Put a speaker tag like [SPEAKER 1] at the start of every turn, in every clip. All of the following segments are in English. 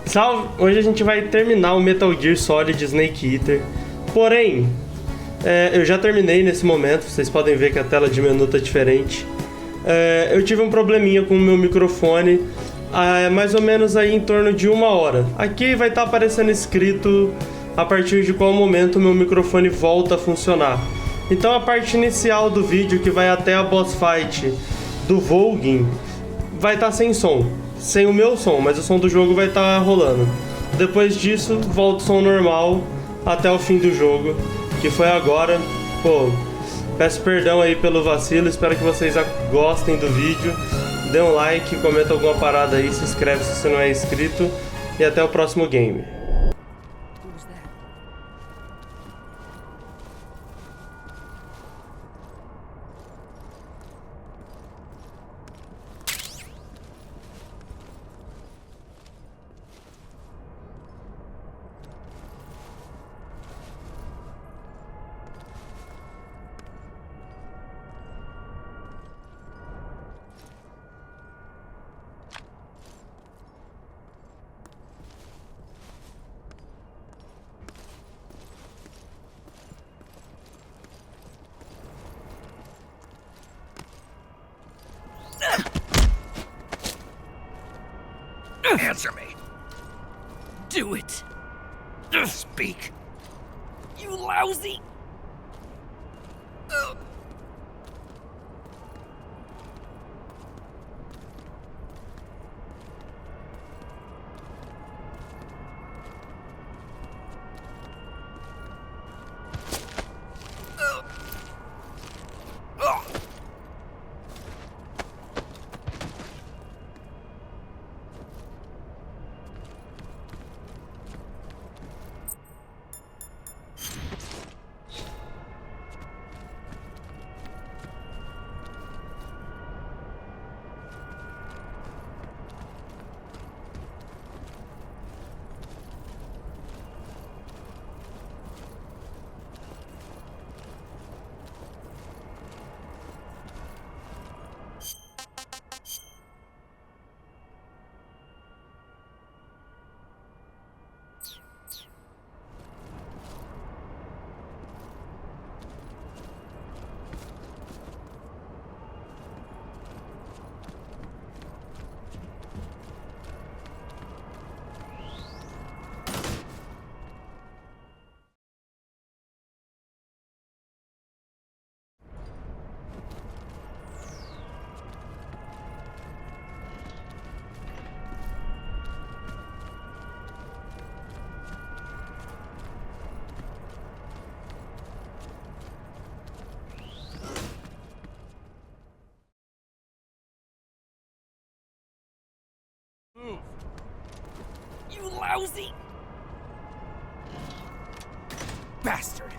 [SPEAKER 1] Salve! Hoje a gente vai terminar o Metal Gear Solid Snake Eater. Porém, eu já terminei nesse momento. Vocês podem ver que a tela de menu tá diferente. Eu tive um probleminha com o meu microfone, mais ou menos aí em torno de 1 hora. Aqui vai estar aparecendo escrito a partir de qual momento o meu microfone volta a funcionar. Então a parte inicial do vídeo, que vai até a boss fight do Volgin, vai estar sem som. Sem o meu som, mas o som do jogo vai estar rolando. Depois disso, volta o som normal até o fim do jogo, que foi agora. Pô, peço perdão aí pelo vacilo, espero que vocês gostem do vídeo. Dê um like, comenta alguma parada aí, se inscreve se você não é inscrito. E até o próximo game.
[SPEAKER 2] Answer me. Do it. Speak. You lousy. Move. You lousy bastard.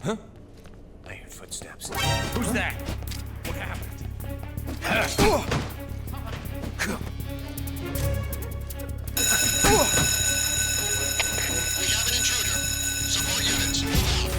[SPEAKER 3] Huh? I hear footsteps.
[SPEAKER 2] Who's that? What happened?
[SPEAKER 4] We have an intruder. Support units, move out.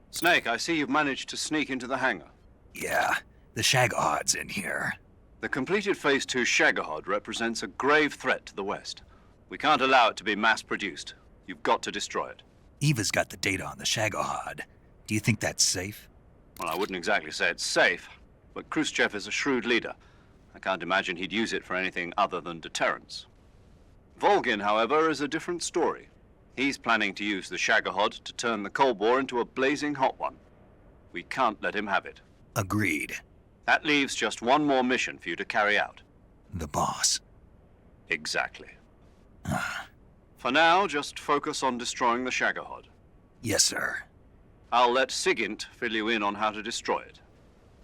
[SPEAKER 5] Snake, I see you've managed to sneak into the hangar.
[SPEAKER 6] Yeah, the Shagahard's in here.
[SPEAKER 5] The completed Phase 2 Shagahod represents a grave threat to the West. We can't allow it to be mass-produced. You've got to destroy it.
[SPEAKER 6] Eva's got the data on the Shagahard. Do you think that's safe?
[SPEAKER 5] Well, I wouldn't exactly say it's safe, but Khrushchev is a shrewd leader. I can't imagine he'd use it for anything other than deterrence. Volgin, however, is a different story. He's planning to use the Shagahod to turn the Cold War into a blazing hot one. We can't let him have it.
[SPEAKER 6] Agreed.
[SPEAKER 5] That leaves just one more mission for you to carry out.
[SPEAKER 6] The boss.
[SPEAKER 5] Exactly. For now, just focus on destroying the Shagahod.
[SPEAKER 6] Yes, sir.
[SPEAKER 5] I'll let Sigint fill you in on how to destroy it.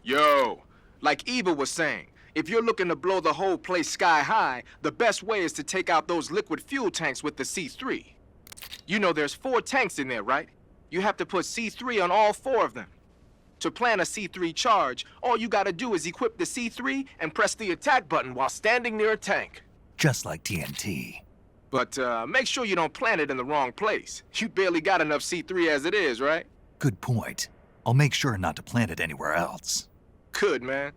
[SPEAKER 7] Yo, like Eva was saying, if you're looking to blow the whole place sky high, the best way is to take out those liquid fuel tanks with the C3. You know there's 4 tanks in there, right? You have to put C3 on all 4 of them. To plant a C3 charge, all you gotta do is equip the C3 and press the attack button while standing near a tank.
[SPEAKER 6] Just like TNT.
[SPEAKER 7] But make sure you don't plant it in the wrong place. You barely got enough C3 as it is, right?
[SPEAKER 6] Good point. I'll make sure not to plant it anywhere else.
[SPEAKER 7] Good, man.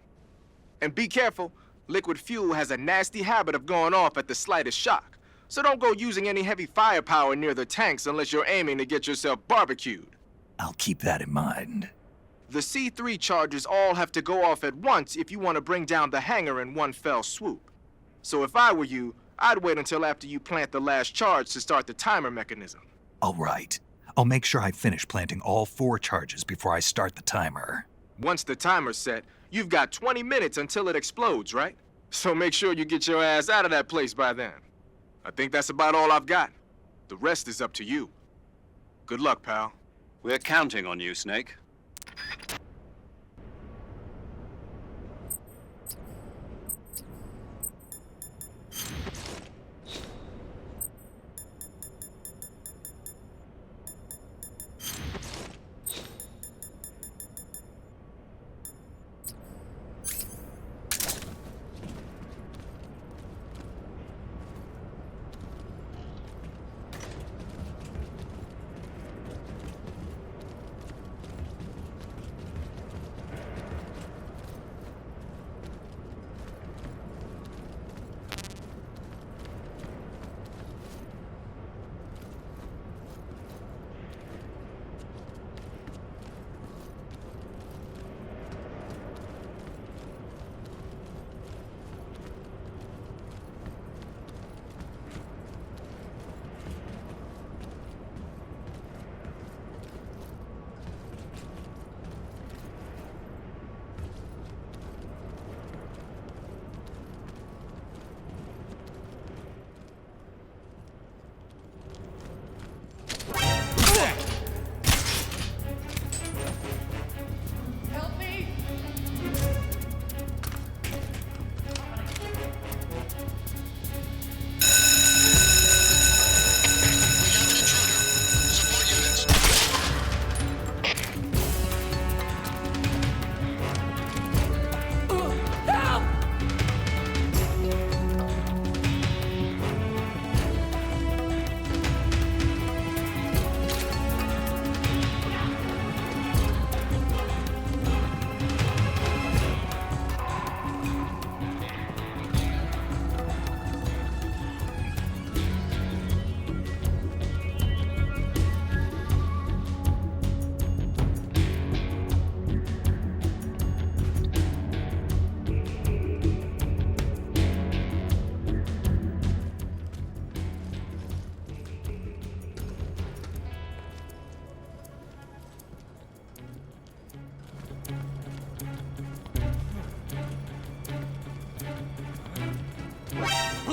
[SPEAKER 7] And be careful. Liquid fuel has a nasty habit of going off at the slightest shock. So don't go using any heavy firepower near the tanks unless you're aiming to get yourself barbecued.
[SPEAKER 6] I'll keep that in mind.
[SPEAKER 7] The C3 charges all have to go off at once if you want to bring down the hangar in one fell swoop. So if I were you, I'd wait until after you plant the last charge to start the timer mechanism.
[SPEAKER 6] All right. I'll make sure I finish planting all 4 charges before I start the timer.
[SPEAKER 7] Once the timer's set, you've got 20 minutes until it explodes, right? So make sure you get your ass out of that place by then. I think that's about all I've got. The rest is up to you. Good luck, pal.
[SPEAKER 5] We're counting on you, Snake.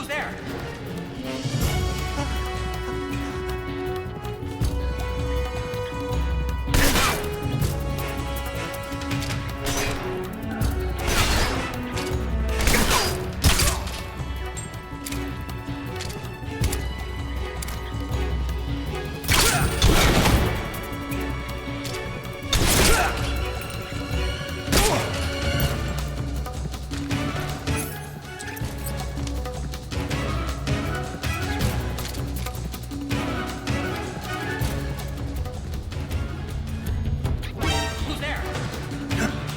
[SPEAKER 2] Who's there? Who's there?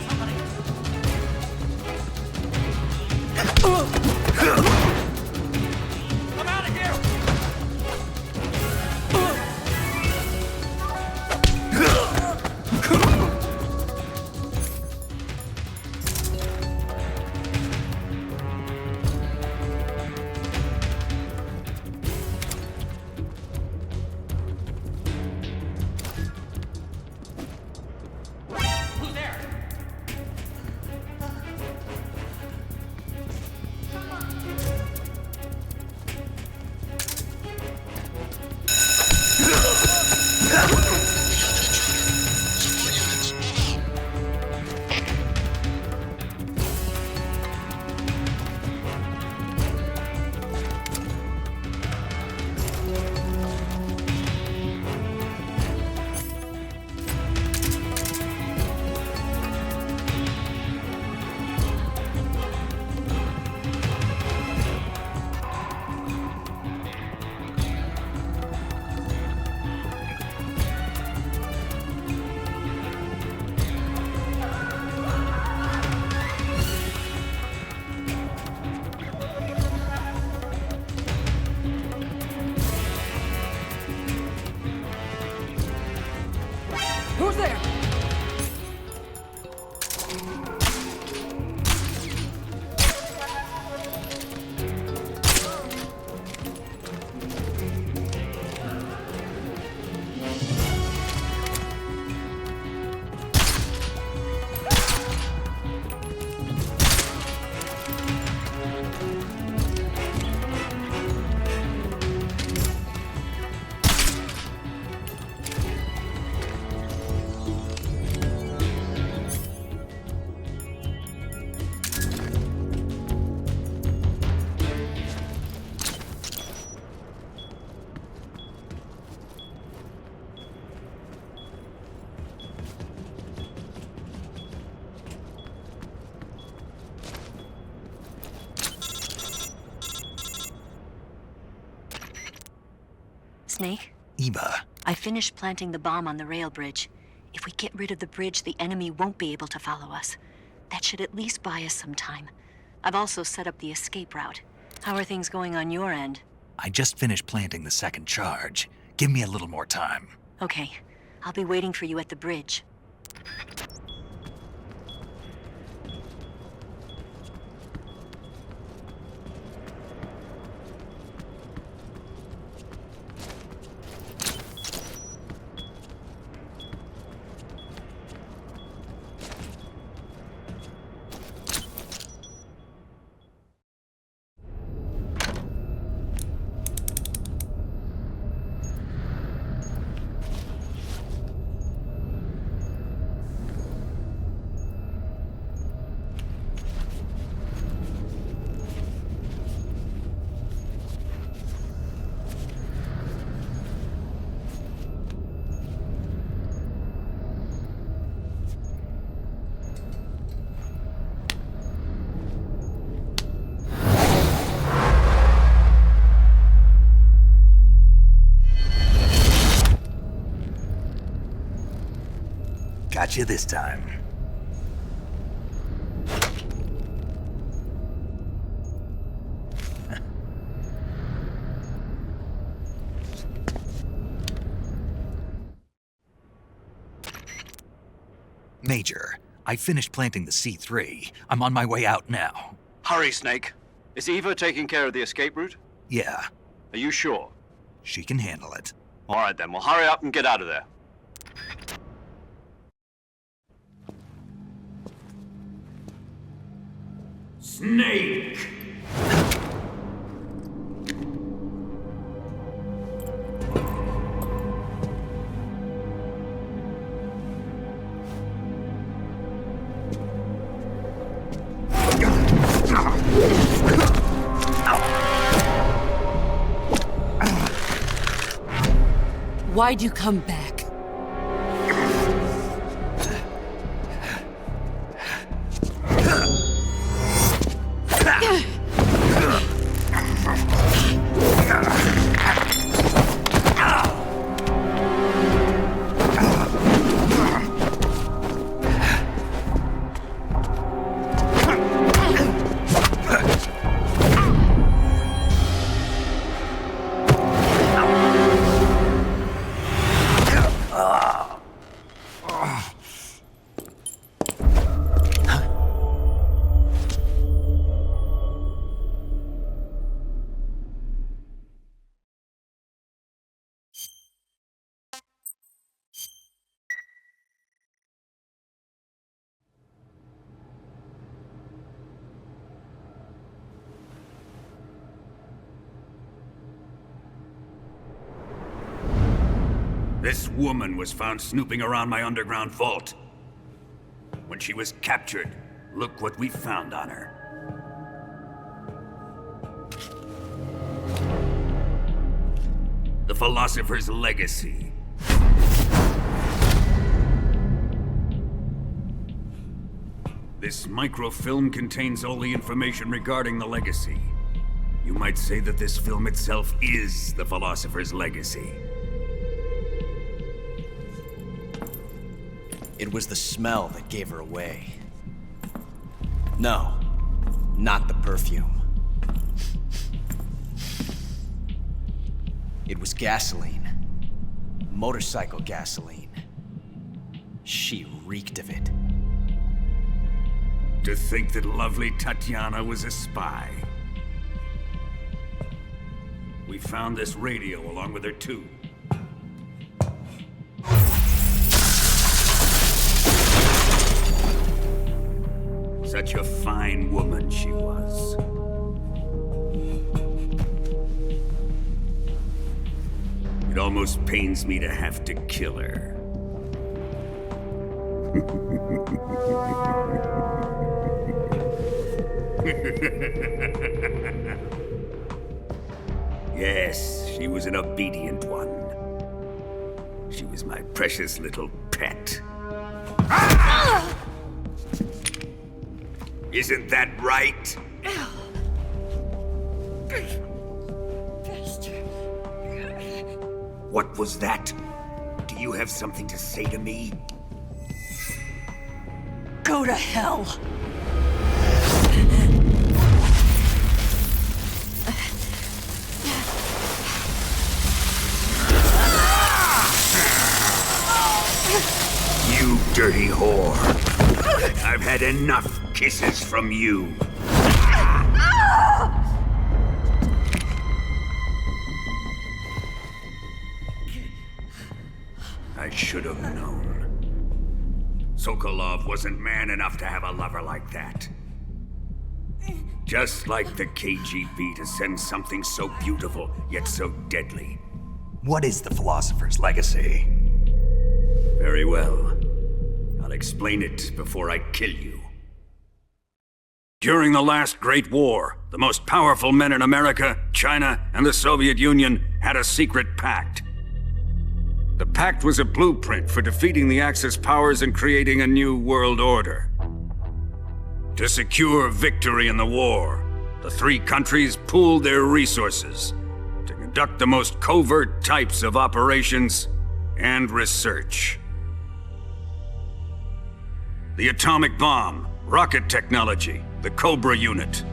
[SPEAKER 2] Somebody. I'm out of here! Who's there?
[SPEAKER 4] Support units, move out.
[SPEAKER 2] Who's there?
[SPEAKER 8] Snake,
[SPEAKER 6] Eva,
[SPEAKER 8] I finished planting the bomb on the rail bridge. If we get rid of the bridge, the enemy won't be able to follow us. That should at least buy us some time. I've also set up the escape route. How are things going on your end?
[SPEAKER 6] I just finished planting the second charge. Give me a little more time.
[SPEAKER 8] Okay, I'll be waiting for you at the bridge.
[SPEAKER 6] Got you this time. Major, I finished planting the C3. I'm on my way out now.
[SPEAKER 5] Hurry, Snake. Is Eva taking care of the escape route?
[SPEAKER 6] Yeah,
[SPEAKER 5] Are you sure?
[SPEAKER 6] she can handle it.
[SPEAKER 5] All right, then. Well, hurry up and get out of there.
[SPEAKER 2] Snake!
[SPEAKER 9] Why'd you come back?
[SPEAKER 10] This woman was found snooping around my underground vault. When she was captured, look what we found on her. The Philosopher's Legacy. This microfilm contains all the information regarding the Legacy. You might say that this film itself is the Philosopher's Legacy.
[SPEAKER 11] It was the smell that gave her away. No, not the perfume. It was gasoline. Motorcycle gasoline. She reeked of it.
[SPEAKER 10] To think that lovely Tatiana was a spy. We found this radio along with her too. Such a fine woman she was. It almost pains me to have to kill her. Yes, she was an obedient one. She was my precious little pet. Ah! Isn't that right? What was that? Do you have something to say to me?
[SPEAKER 9] Go to hell!
[SPEAKER 10] You dirty whore. I've had enough kisses from you. I should have known. Sokolov wasn't man enough to have a lover like that. Just like the KGB to send something so beautiful, yet so deadly.
[SPEAKER 6] What is the Philosopher's Legacy?
[SPEAKER 10] Very well. I'll explain it before I kill you. During the last Great War, the most powerful men in America, China, and the Soviet Union had a secret pact. The pact was a blueprint for defeating the Axis powers and creating a new world order. To secure victory in the war, the three countries pooled their resources to conduct the most covert types of operations and research. The atomic bomb, rocket technology, the Cobra unit.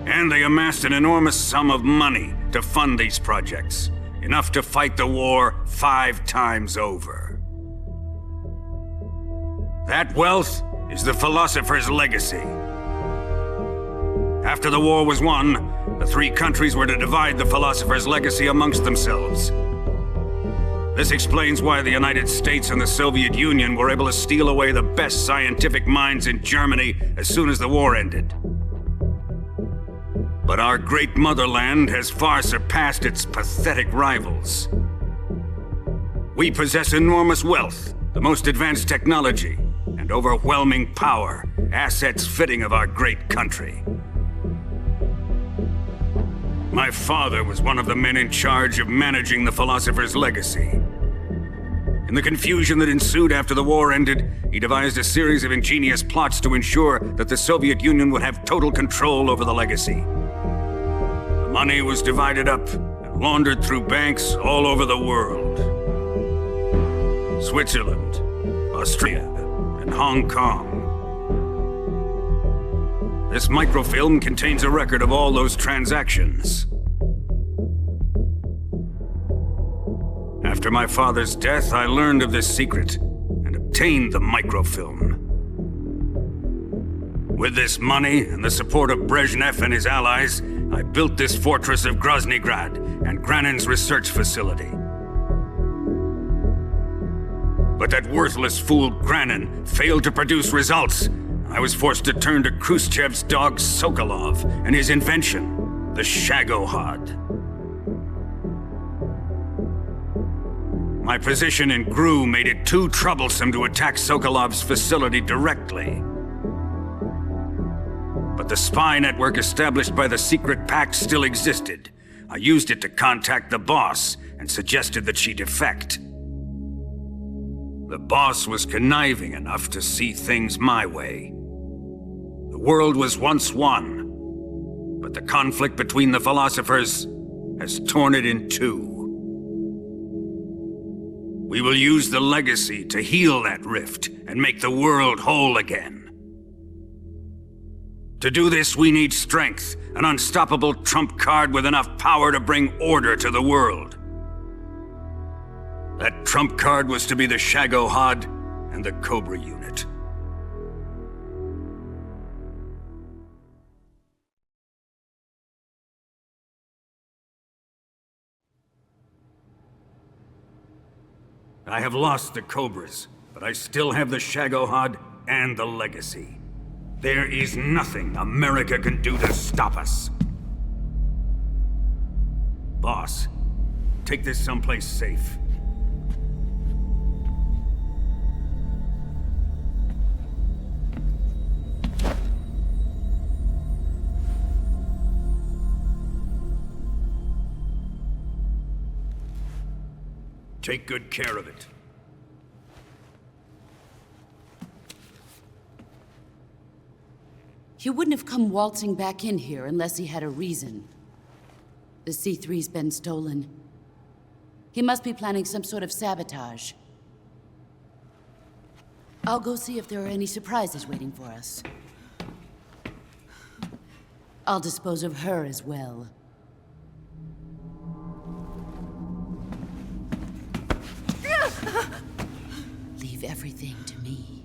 [SPEAKER 10] And they amassed an enormous sum of money to fund these projects, enough to fight the war 5 times over. That wealth is the Philosopher's Legacy. After the war was won, the three countries were to divide the Philosopher's Legacy amongst themselves. This explains why the United States and the Soviet Union were able to steal away the best scientific minds in Germany as soon as the war ended. But our great motherland has far surpassed its pathetic rivals. We possess enormous wealth, the most advanced technology, and overwhelming power, assets fitting of our great country. My father was one of the men in charge of managing the philosopher's legacy. In the confusion that ensued after the war ended, he devised a series of ingenious plots to ensure that the Soviet Union would have total control over the legacy. The money was divided up and laundered through banks all over the world. Switzerland, Austria, and Hong Kong. This microfilm contains a record of all those transactions. After my father's death, I learned of this secret and obtained the microfilm. With this money and the support of Brezhnev and his allies, I built this fortress of Groznygrad and Granin's research facility. But that worthless fool Granin failed to produce results. I was forced to turn to Khrushchev's dog Sokolov and his invention, the Shagohod. My position in GRU made it too troublesome to attack Sokolov's facility directly. But the spy network established by the secret pact still existed. I used it to contact the boss and suggested that she defect. The boss was conniving enough to see things my way. The world was once one, but the conflict between the philosophers has torn it in two. We will use the legacy to heal that rift and make the world whole again. To do this, we need strength, an unstoppable trump card with enough power to bring order to the world. That trump card was to be the Shagohod and the Cobra unit. I have lost the Cobras, but I still have the Shagohod and the legacy. There is nothing America can do to stop us. Boss, take this someplace safe. Take good care of it.
[SPEAKER 9] He wouldn't have come waltzing back in here unless he had a reason. The C3's been stolen. He must be planning some sort of sabotage. I'll go see if there are any surprises waiting for us. I'll dispose of her as well. Leave everything to me.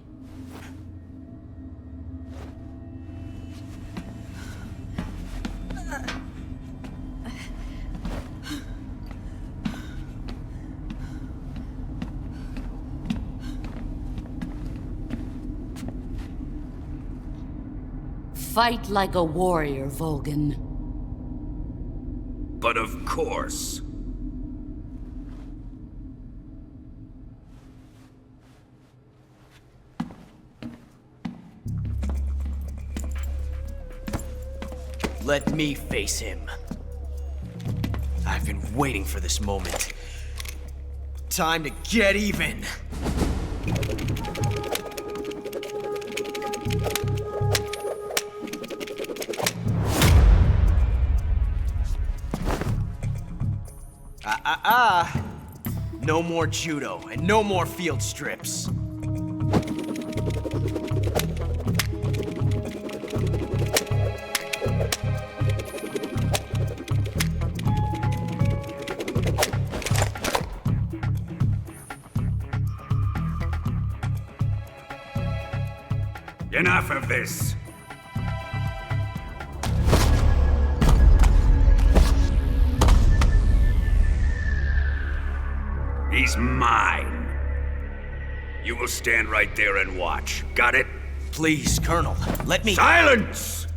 [SPEAKER 9] Fight like a warrior, Volgin.
[SPEAKER 10] But of course.
[SPEAKER 11] Let me face him. I've been waiting for this moment. Time to get even. No more judo and no more field strips.
[SPEAKER 10] Enough of this. He's mine. You will stand right there and watch. Got it?
[SPEAKER 11] Please, Colonel, let me—
[SPEAKER 10] Silence!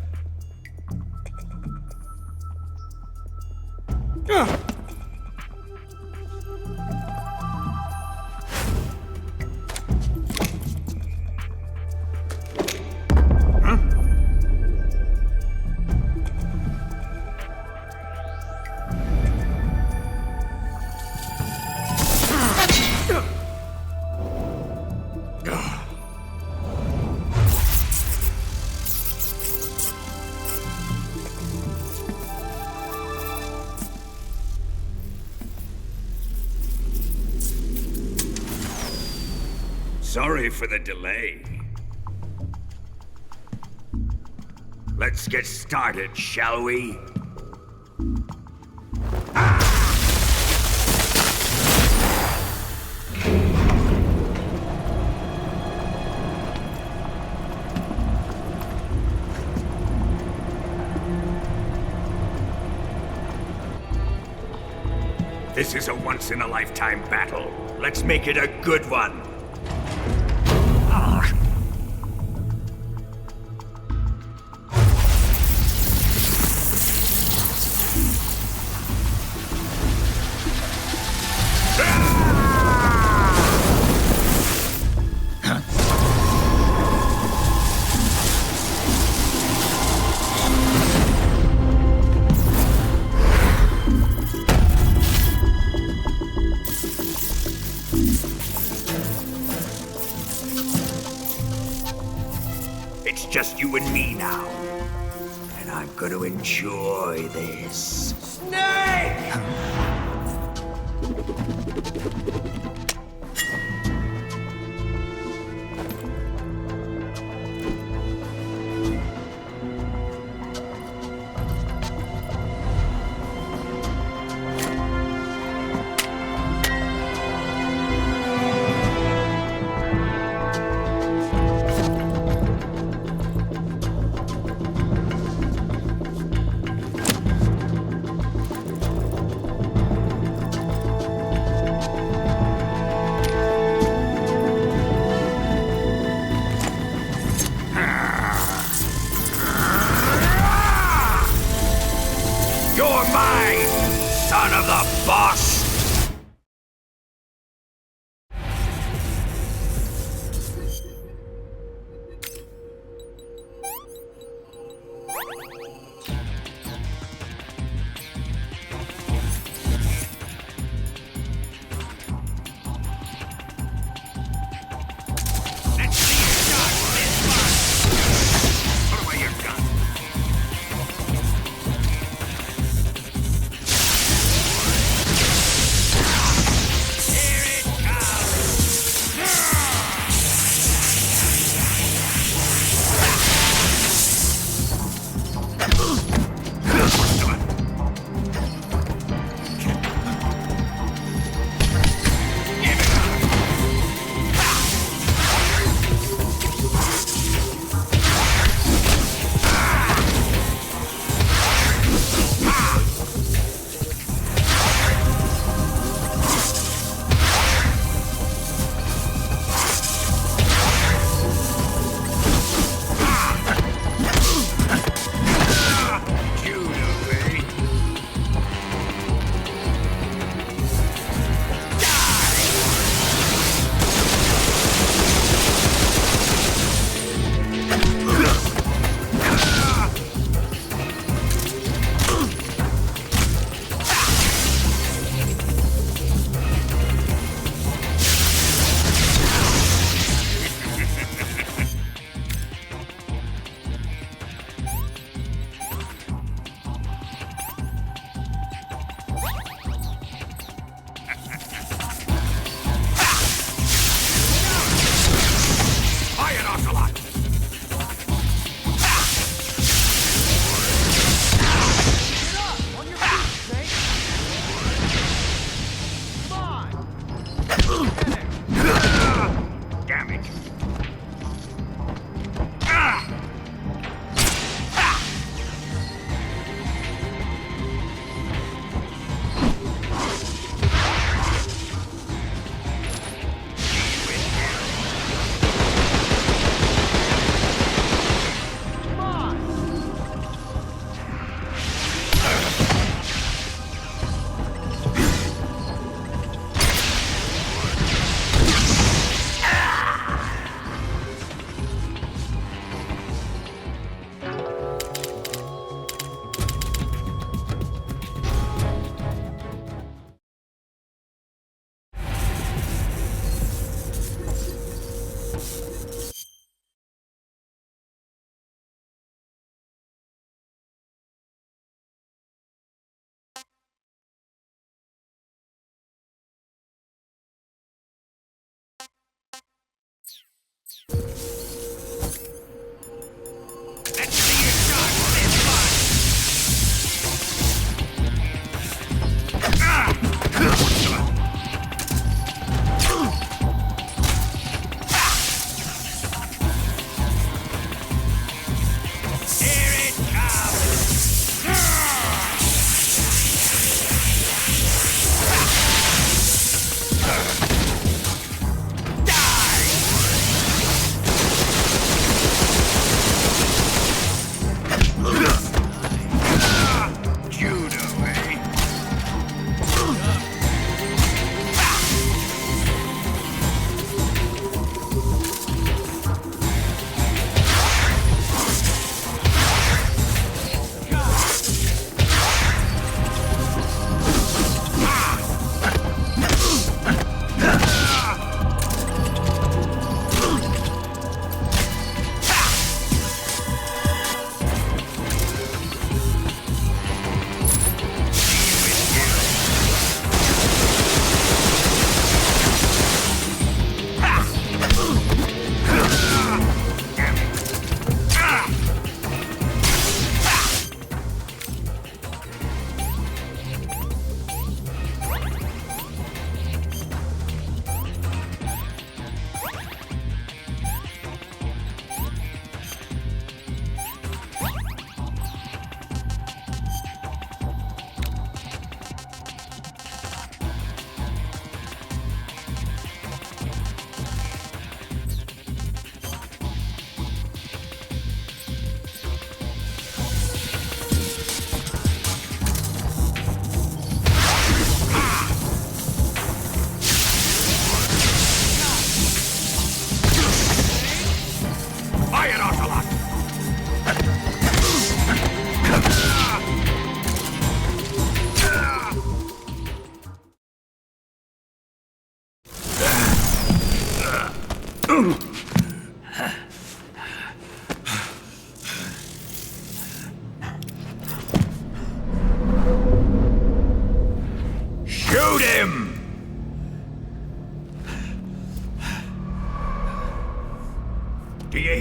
[SPEAKER 10] Sorry for the delay. Let's get started, shall we? This is a once-in-a-lifetime battle. Let's make it a good one. It's just you and me now. And I'm gonna enjoy this. Snake! You're mine, son of the boss! Let's see you dodge this one! Put away your gun. Here it comes!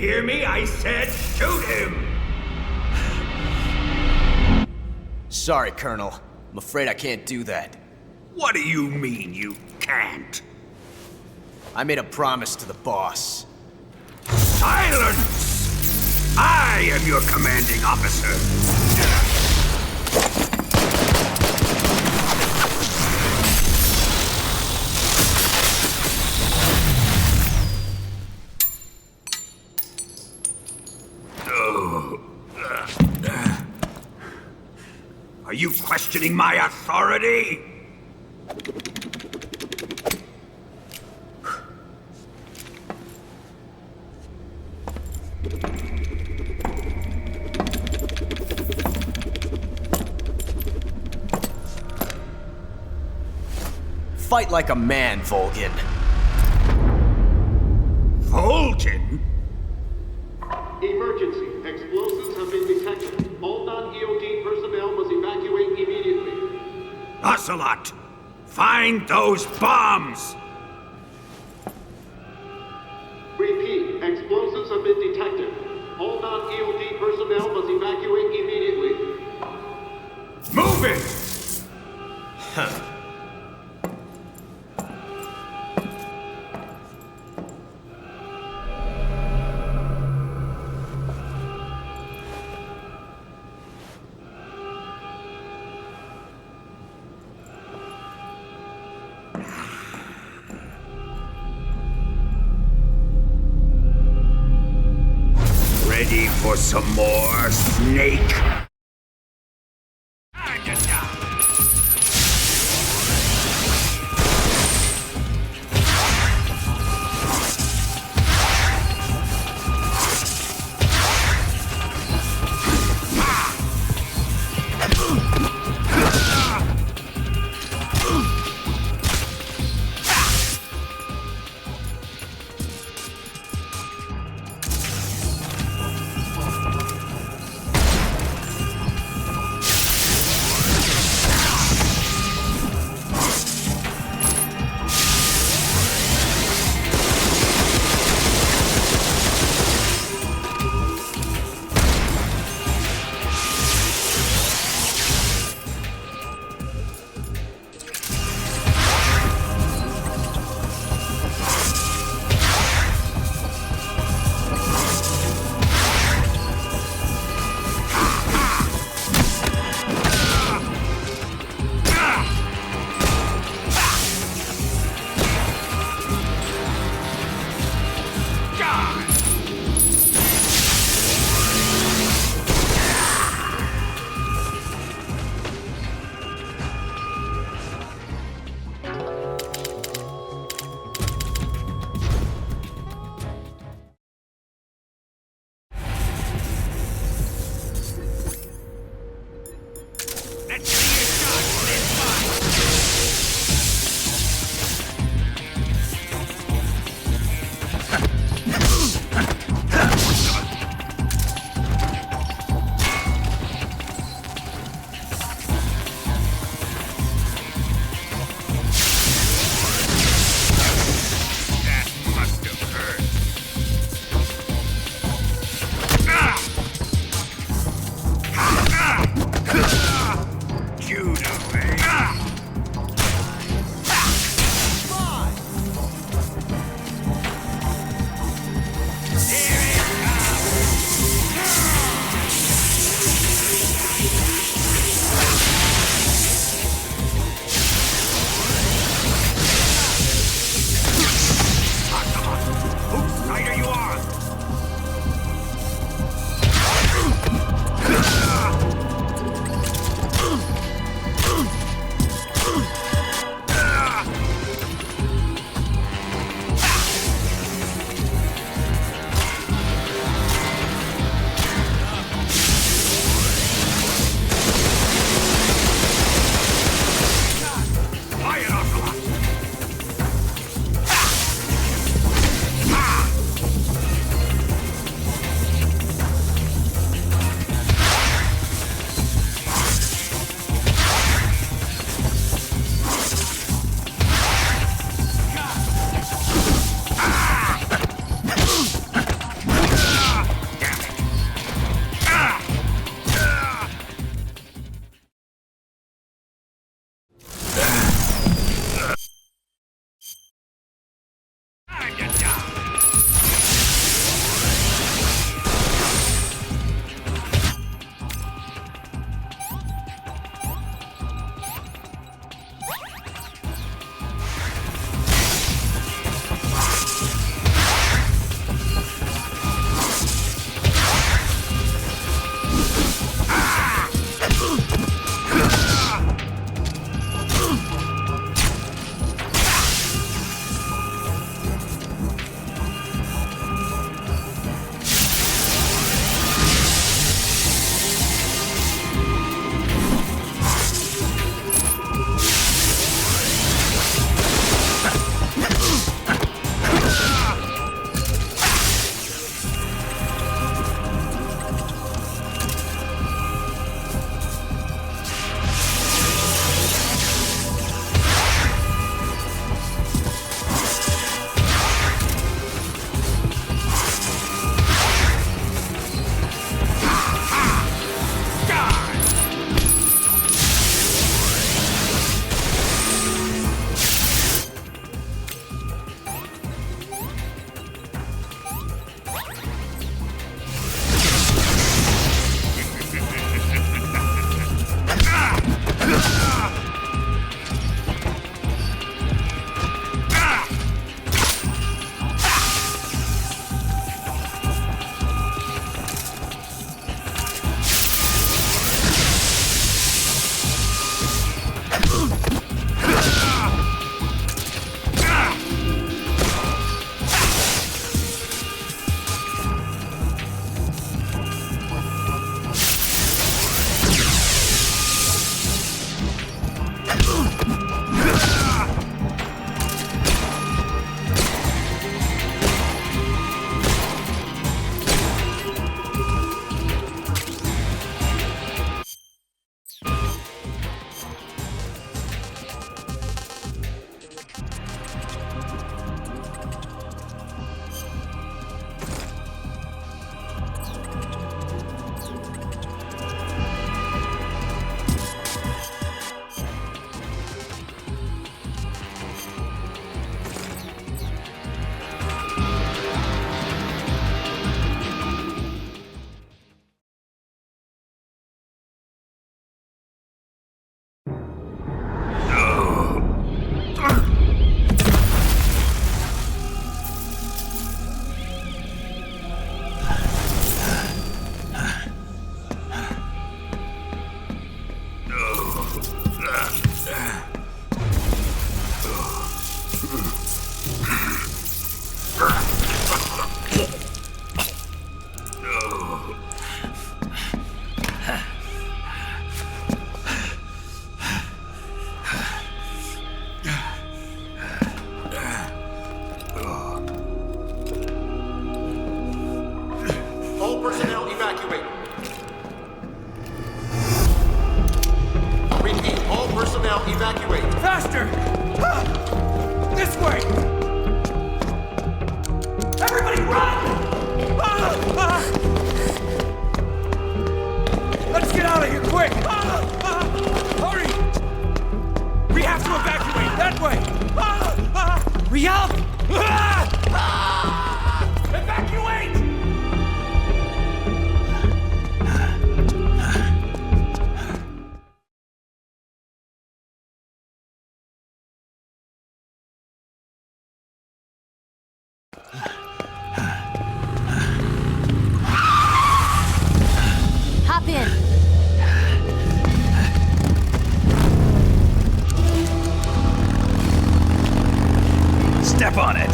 [SPEAKER 10] hear me? I said shoot him!
[SPEAKER 11] Sorry, Colonel. I'm afraid I can't do that.
[SPEAKER 10] What do you mean you can't?
[SPEAKER 11] I made a promise to the boss.
[SPEAKER 10] Silence! I am your commanding officer. Are you questioning my authority?
[SPEAKER 11] Fight like a man, Volgin.
[SPEAKER 10] Volgin?
[SPEAKER 12] Emergency. Explosives have been detected. All non-EOD personnel must evacuate immediately.
[SPEAKER 10] Ocelot! Find those bombs!
[SPEAKER 12] Repeat. Explosives have been detected. All non-EOD personnel must evacuate immediately.
[SPEAKER 10] Move it!
[SPEAKER 11] Huh.
[SPEAKER 10] Ready for some more, Snake?
[SPEAKER 12] All personnel evacuate. Repeat, all personnel evacuate.
[SPEAKER 3] Faster! This way! Everybody run! Let's get out of here quick! Hurry! We have to evacuate that way! Hurry up! Evacuate!
[SPEAKER 8] Hop in.
[SPEAKER 6] Step on it!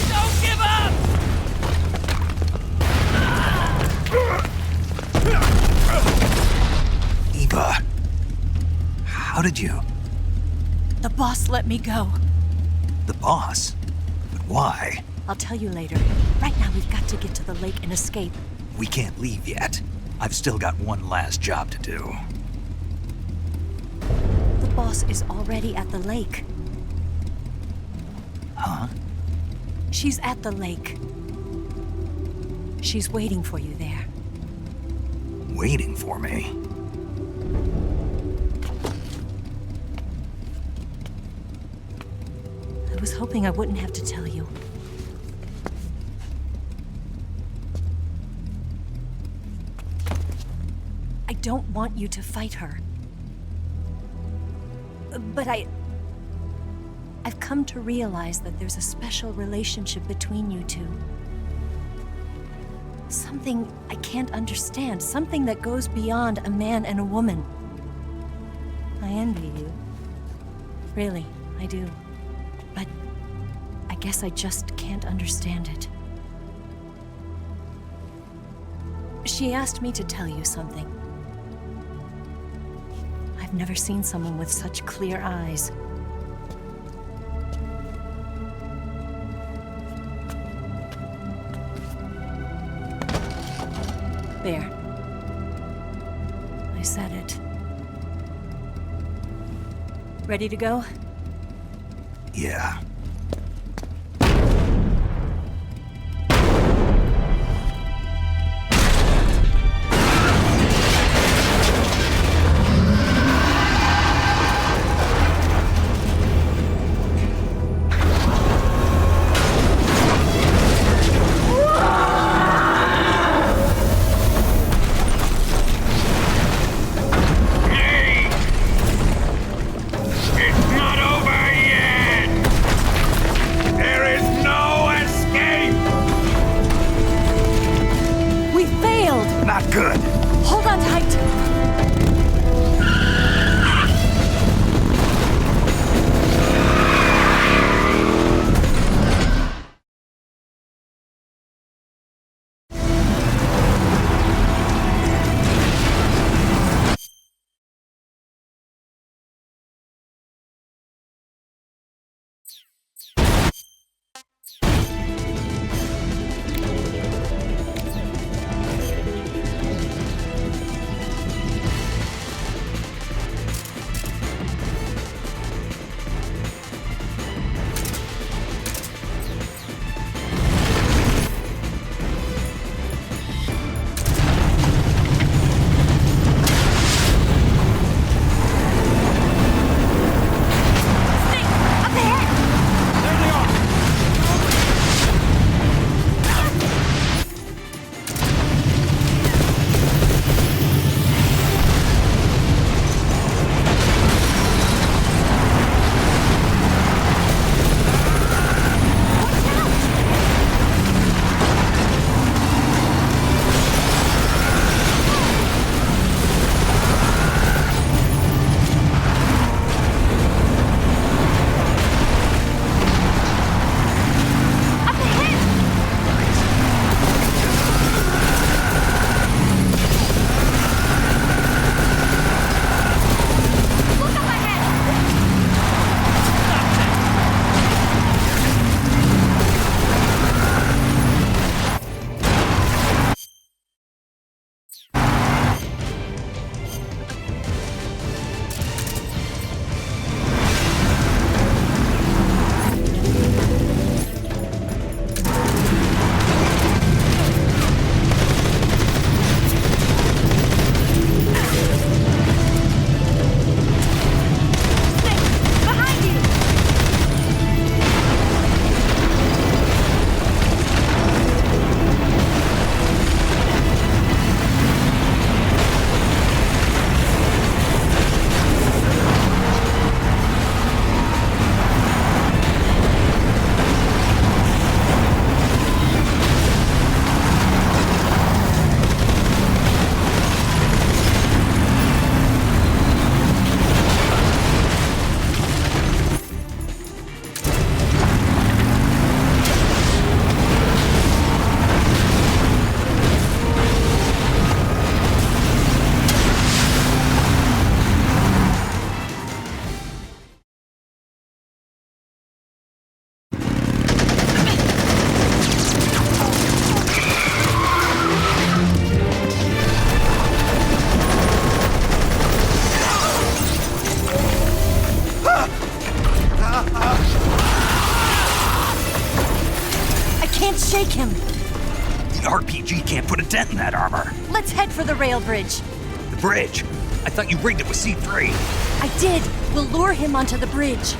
[SPEAKER 3] Don't give up!
[SPEAKER 6] Eva, how did you?
[SPEAKER 8] The boss let me go.
[SPEAKER 6] The boss? But why?
[SPEAKER 8] I'll tell you later. Right now, we've got to get to the lake and escape.
[SPEAKER 6] We can't leave yet. I've still got one last job to do.
[SPEAKER 8] The boss is already at the lake.
[SPEAKER 6] Huh?
[SPEAKER 8] She's at the lake. She's waiting for you there.
[SPEAKER 6] Waiting for me?
[SPEAKER 8] I was hoping I wouldn't have to tell you. I don't want you to fight her. But I've come to realize that there's a special relationship between you two. Something I can't understand. Something that goes beyond a man and a woman. I envy you. Really, I do. But I guess I just can't understand it. She asked me to tell you something. I've never seen someone with such clear eyes. There. I said it. Ready to go?
[SPEAKER 6] Yeah.
[SPEAKER 8] take him.
[SPEAKER 6] The RPG can't put a dent in that armor.
[SPEAKER 8] Let's head for the rail bridge.
[SPEAKER 6] The bridge? I thought you rigged it with C3.
[SPEAKER 8] I did. We'll lure him onto the bridge.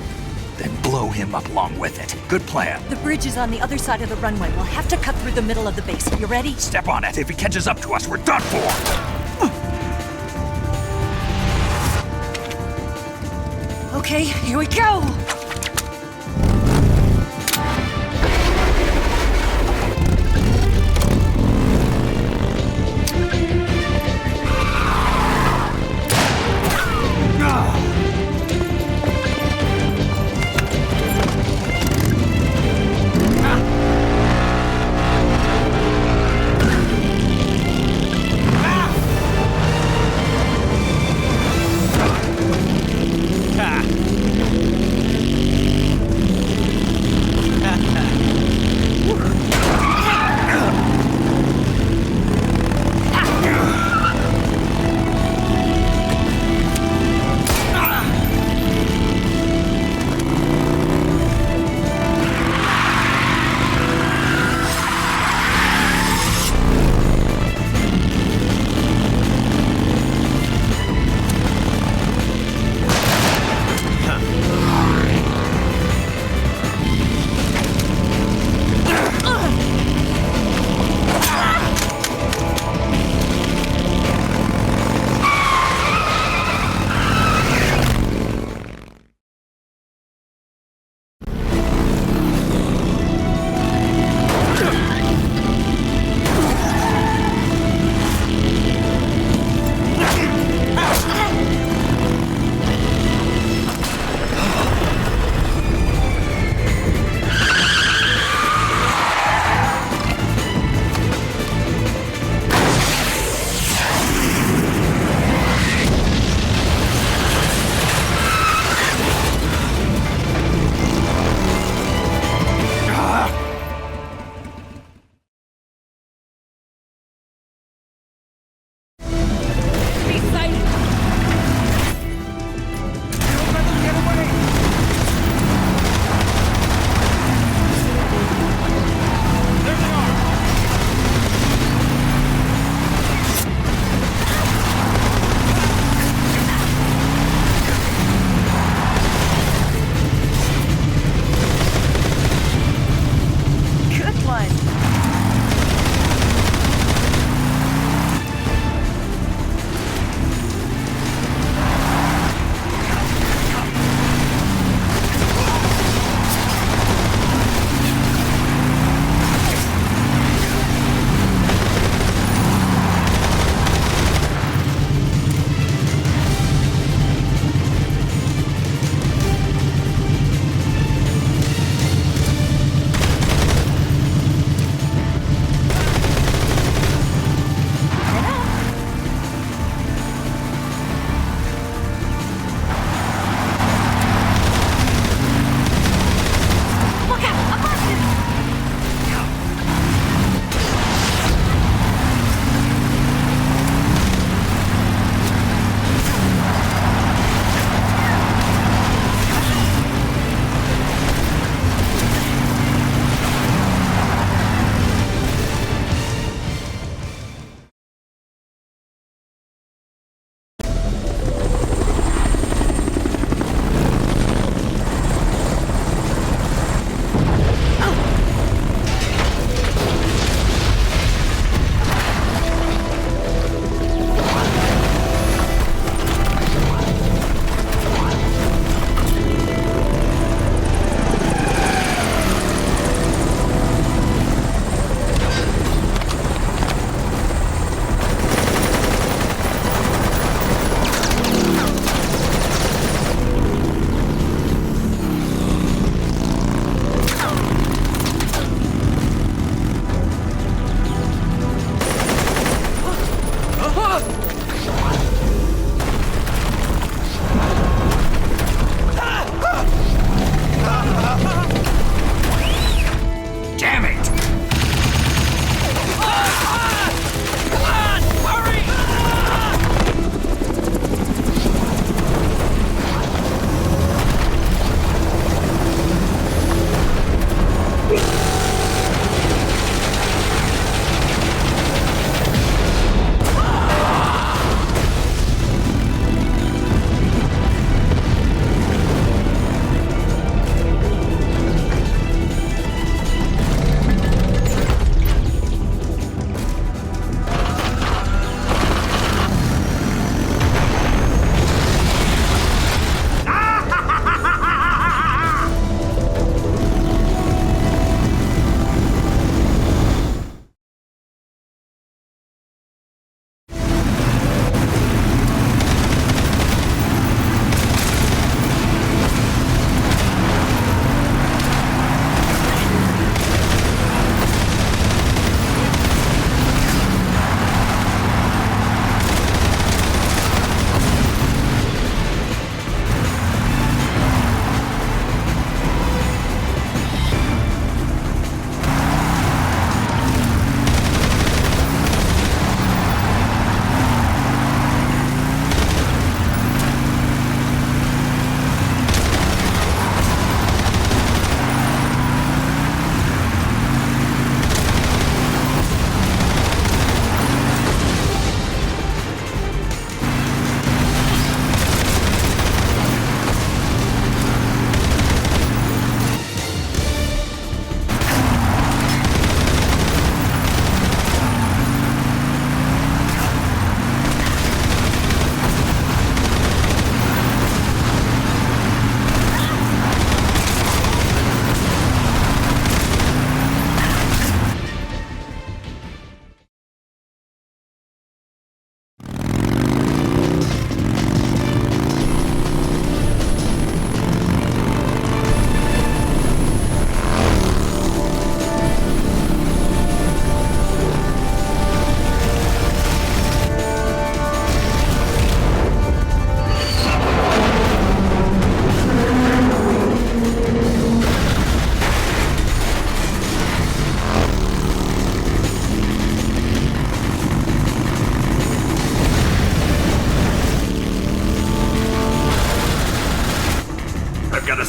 [SPEAKER 6] Then blow him up along with it. Good plan.
[SPEAKER 8] The bridge is on the other side of the runway. We'll have to cut through the middle of the base. You ready?
[SPEAKER 6] Step on it. If he catches up to us, we're done for.
[SPEAKER 8] Okay, here we go!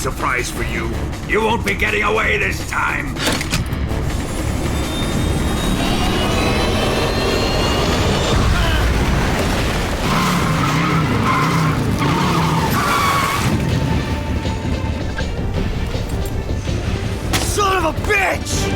[SPEAKER 10] surprise for you. You won't be getting away this time.
[SPEAKER 11] Son of a bitch!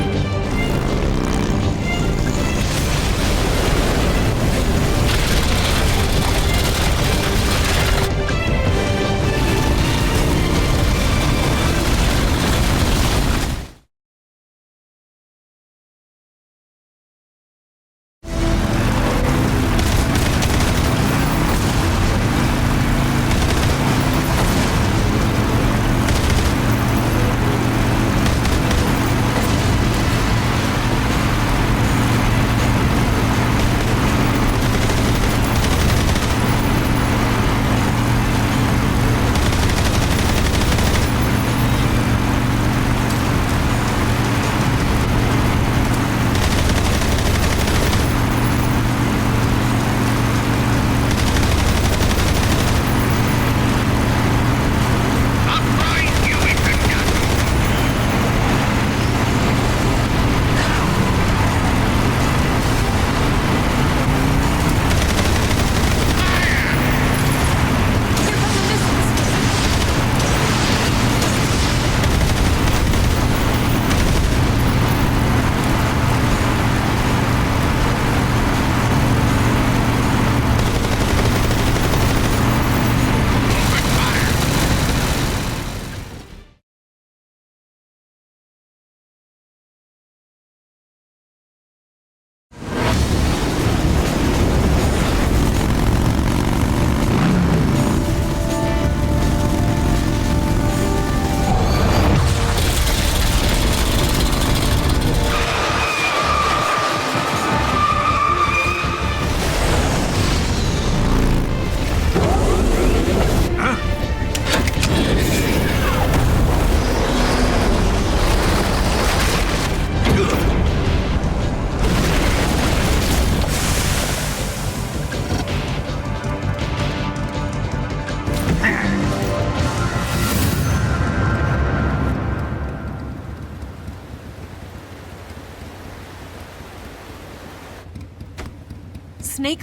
[SPEAKER 8] Snake,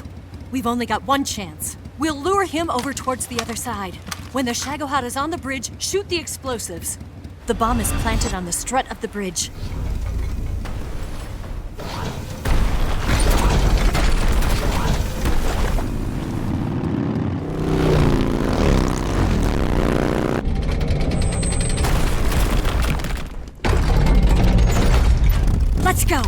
[SPEAKER 8] we've only got one chance. We'll lure him over towards the other side. When the Shagohod is on the bridge, shoot the explosives. The bomb is planted on the strut of the bridge. Let's go!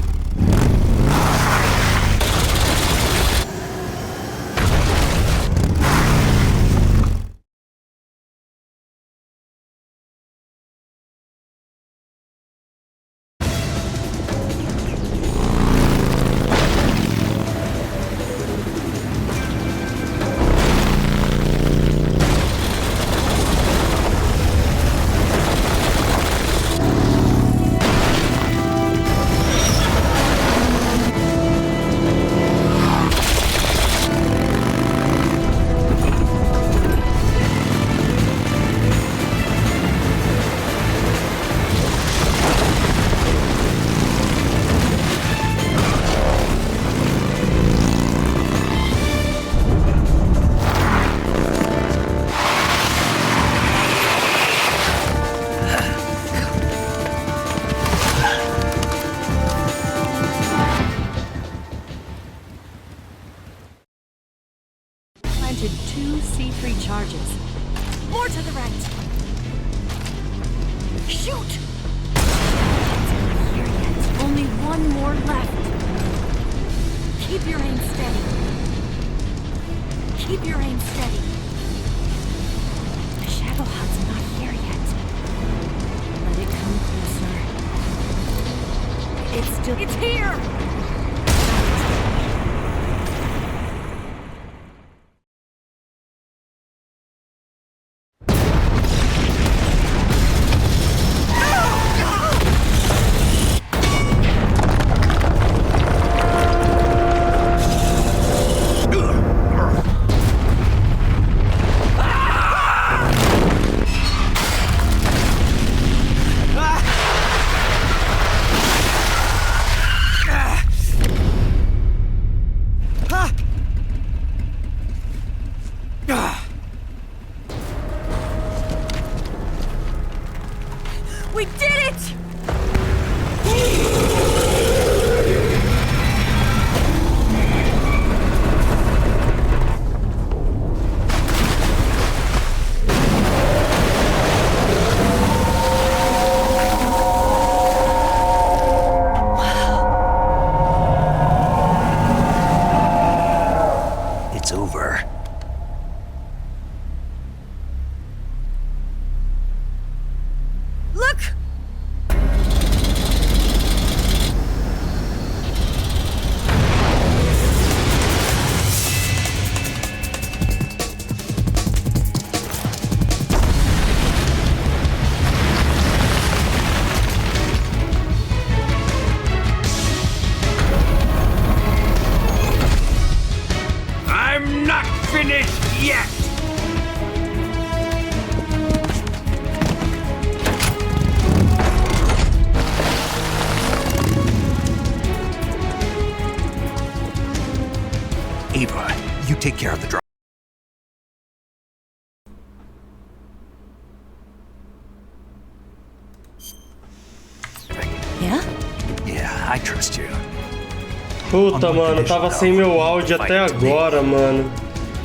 [SPEAKER 8] Planted 2 C3 charges. More to the right. Shoot! Here yet. Only one more left. Keep your aim steady. Keep your aim steady. The Shagohod's not here yet. Let it come closer. It's still... It's here!
[SPEAKER 6] Ava, you take care of the drive.
[SPEAKER 8] Yeah?
[SPEAKER 6] Yeah, I trust you.
[SPEAKER 1] Puta, mano, tava sem meu áudio até agora, mano.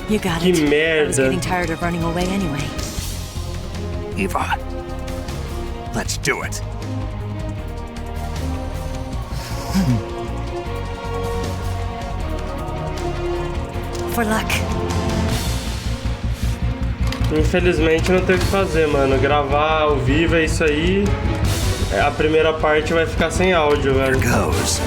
[SPEAKER 8] You got
[SPEAKER 1] Que
[SPEAKER 8] it. I was
[SPEAKER 1] merda.
[SPEAKER 8] getting tired of running away anyway.
[SPEAKER 6] Ava, let's do it.
[SPEAKER 8] For luck.
[SPEAKER 1] Infelizmente não tem o que fazer, mano. Gravar ao vivo é isso aí. A primeira parte vai ficar sem áudio, velho.
[SPEAKER 6] Here goes.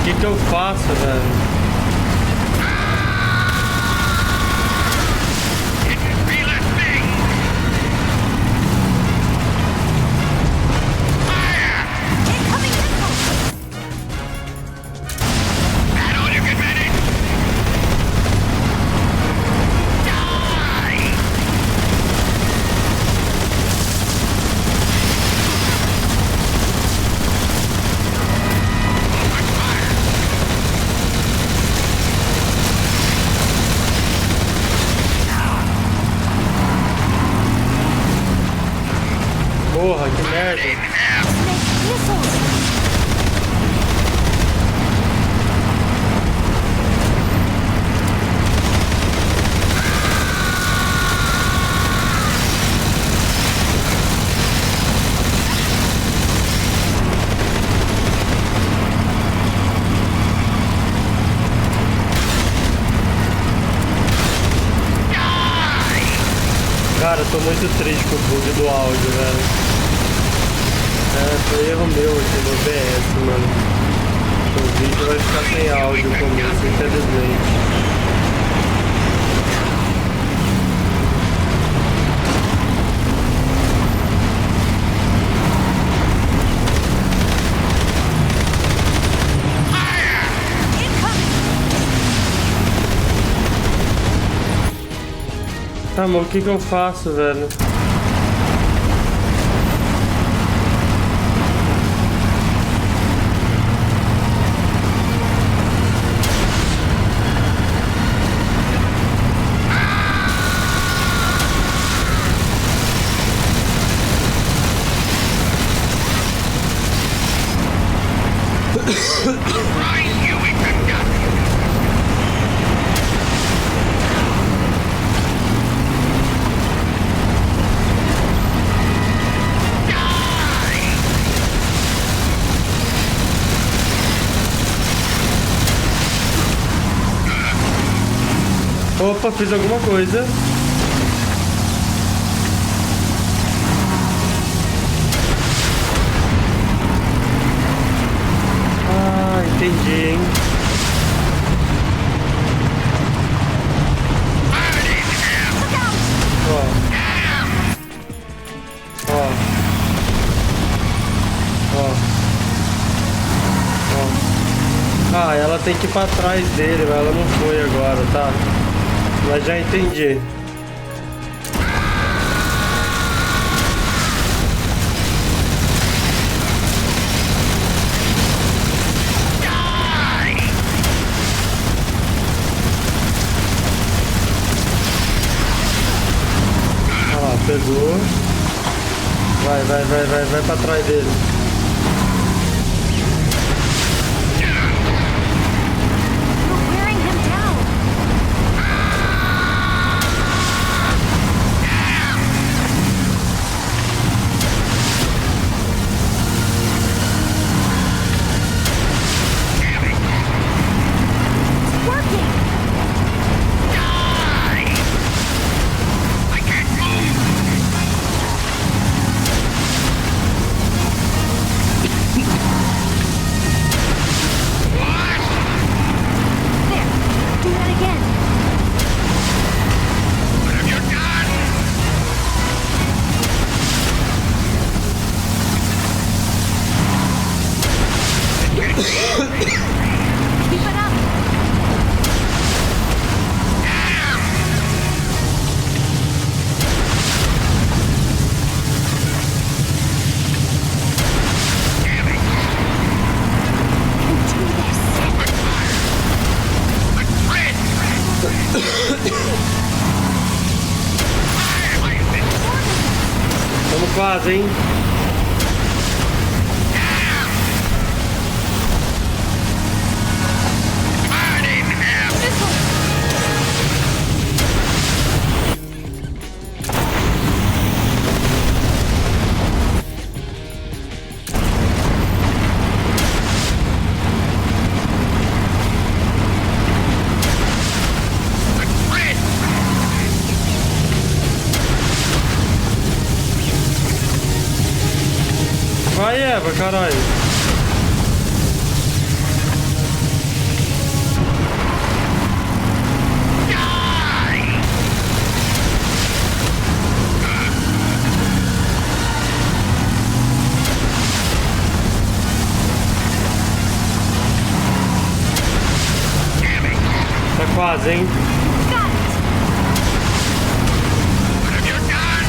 [SPEAKER 1] O que eu faço, velho? Porra, que merda. Cara, eu tô muito triste com o bug do áudio, velho. Foi erro meu aqui no OBS, mano. O vídeo vai ficar sem áudio no começo, infelizmente. Tá, mas o que eu faço, velho? Opa, fiz alguma coisa. Ah, entendi, hein? Ó. Ó. Ó. Ó. Ah, ela tem que ir pra trás dele, mas ela não foi agora, tá? Mas já entendi. Pegou. Vai pra trás dele.
[SPEAKER 8] You're wearing him down. It's working.
[SPEAKER 4] I can't move!
[SPEAKER 8] There. Do that again.
[SPEAKER 4] What have you done?
[SPEAKER 8] Keep it up. You can do this.
[SPEAKER 4] Open fire! The bridge! Fire myself!
[SPEAKER 1] Tamo quase, hein?
[SPEAKER 4] Burning him! The bridge!
[SPEAKER 1] Vai, Eva, caralho. Tá quase, hein?
[SPEAKER 8] Got it.
[SPEAKER 4] What have you done?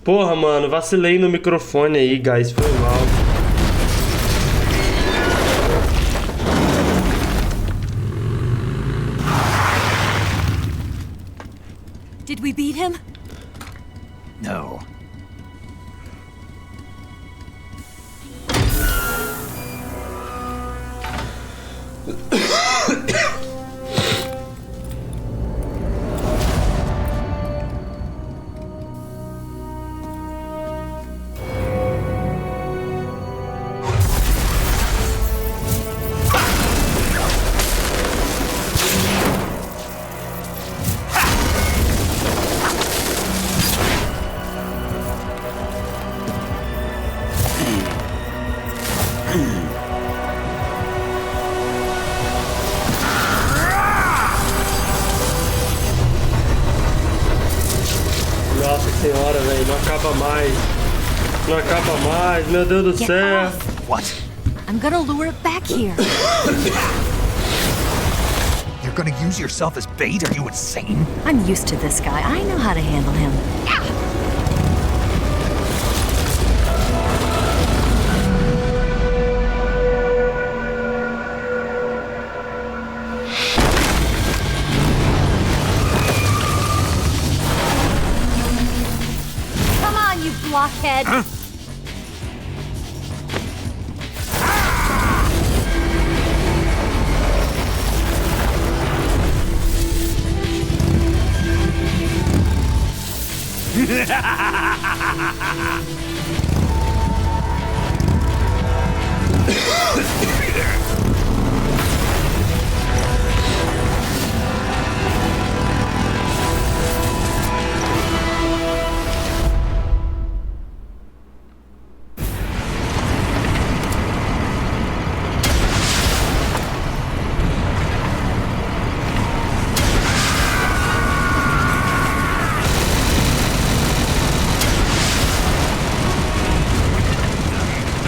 [SPEAKER 1] Porra, mano, vacilei no microfone aí, guys. Foi mal.
[SPEAKER 8] Did we beat him?
[SPEAKER 6] No.
[SPEAKER 1] Nossa senhora, velho, não acaba mais. Não acaba mais, meu Deus do
[SPEAKER 8] Get
[SPEAKER 1] céu.
[SPEAKER 8] off.
[SPEAKER 6] What?
[SPEAKER 8] I'm gonna lure it back here.
[SPEAKER 6] You're gonna use yourself as bait? Are you insane?
[SPEAKER 8] I'm used to this guy. I know how to handle him. Come on, you blockhead.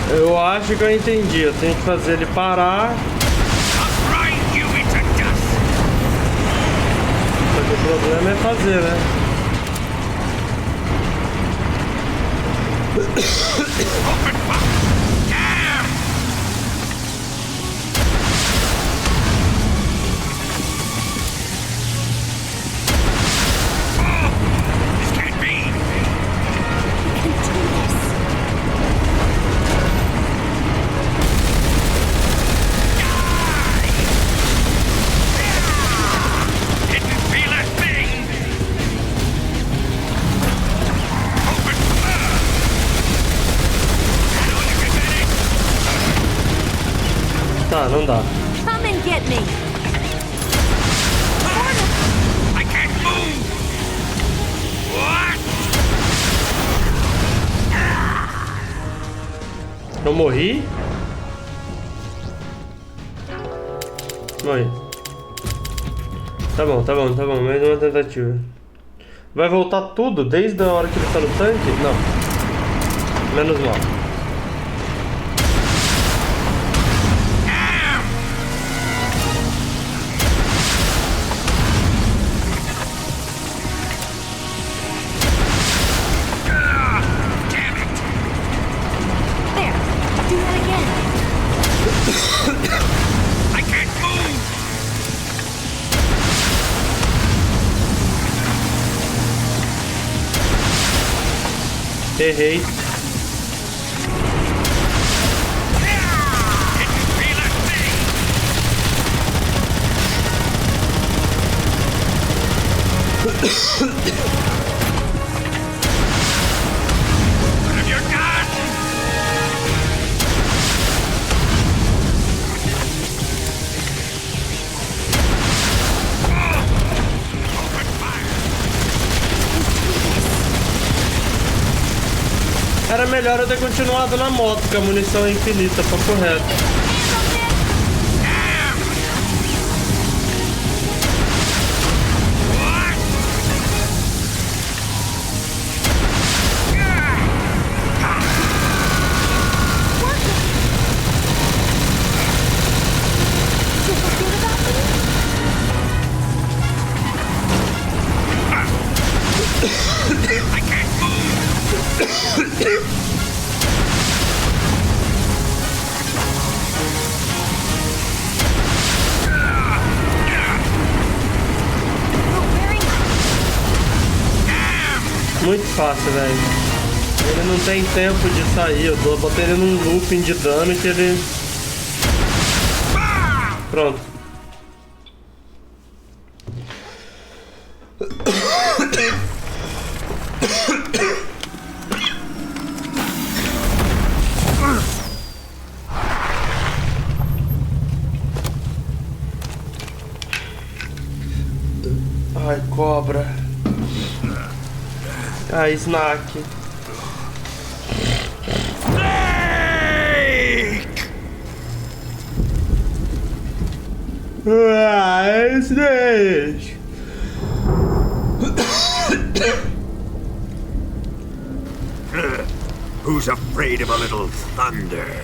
[SPEAKER 1] Eu acho que eu entendi. Eu tenho que fazer ele parar.
[SPEAKER 4] Grind you into dust!
[SPEAKER 1] Só que o problema é fazer, né?
[SPEAKER 4] Open fire! Damn!
[SPEAKER 1] tá, não dá.
[SPEAKER 8] Come and get me.
[SPEAKER 4] I can't move! What?
[SPEAKER 1] Eu morri? Morri. Tá bom. Mais uma tentativa. Vai voltar tudo desde a hora que ele tá no tanque? Não. Menos mal. Errei. Era melhor eu ter continuado na moto, que a munição é infinita, papo reto. Muito fácil, velho. Ele não tem tempo de sair. Eu botei ele num looping de dano que ele... Pronto. Ai, cobra. Ai, Snack. Ah, Snake.
[SPEAKER 10] Who's afraid of a little thunder?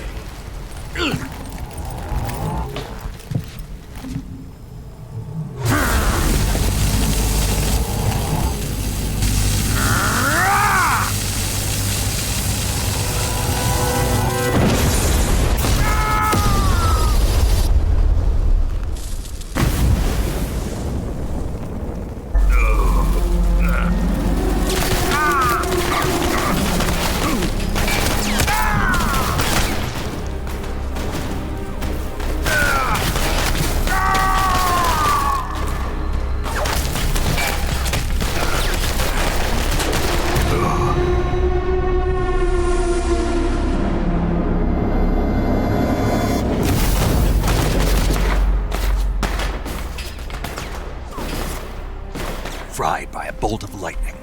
[SPEAKER 6] Fried by a bolt of lightning.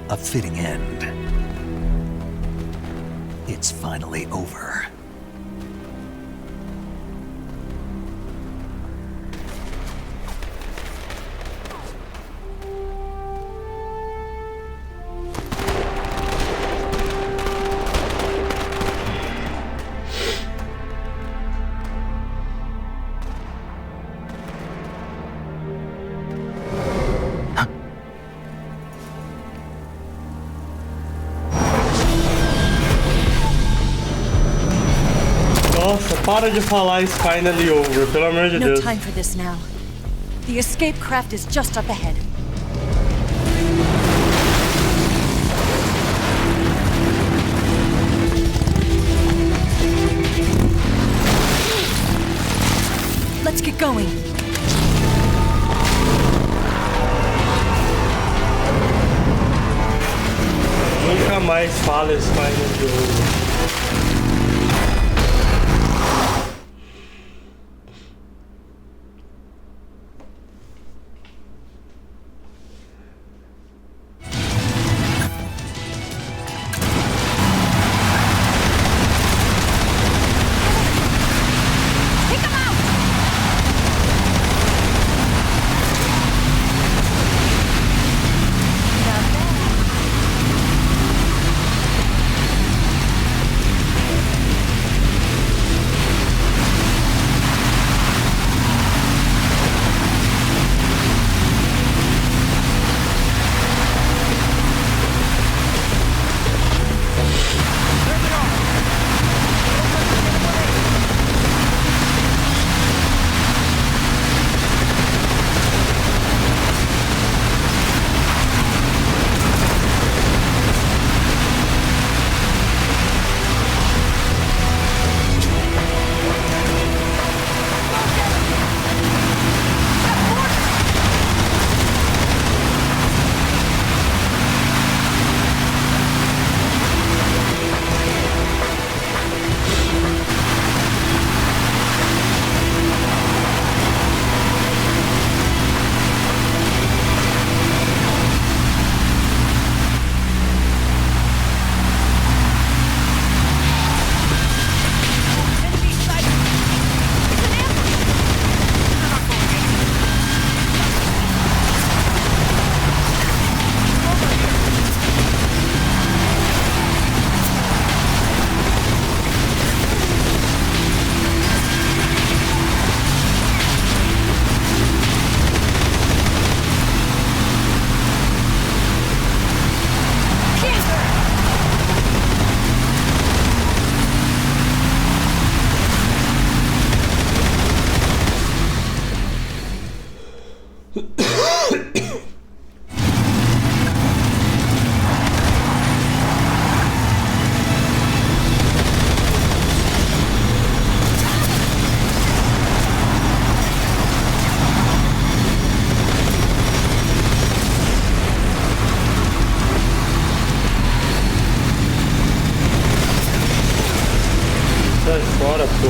[SPEAKER 6] A fitting end. It's finally over.
[SPEAKER 1] Nossa, para de falar it's finally over, pelo amor de
[SPEAKER 8] No
[SPEAKER 1] Deus.
[SPEAKER 8] time for this now. The escape craft is just up ahead. Let's get going.
[SPEAKER 1] Nunca mais fala it's finally over. agora, pô.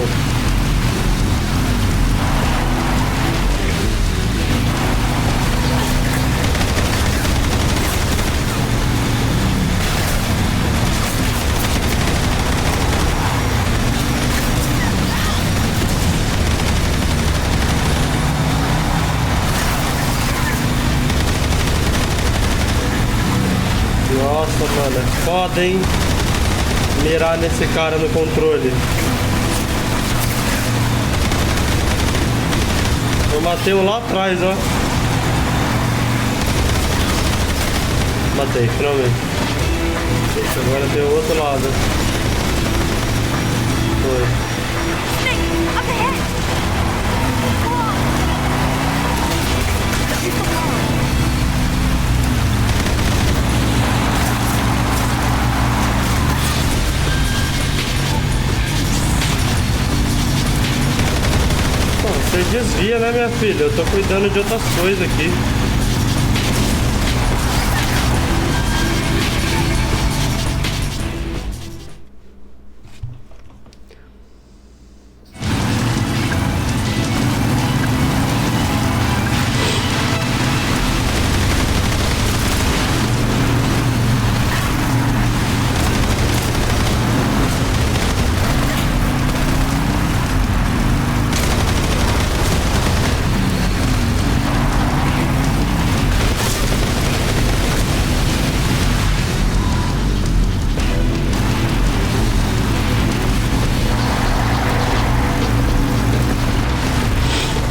[SPEAKER 1] Nossa, mano, é foda, hein? Mirar nesse cara no controle. Eu matei um lá atrás, ó. Matei, finalmente. Ixi, agora tem o outro lado. Foi. Você desvia, né, minha filha? Eu tô cuidando de outras coisas aqui.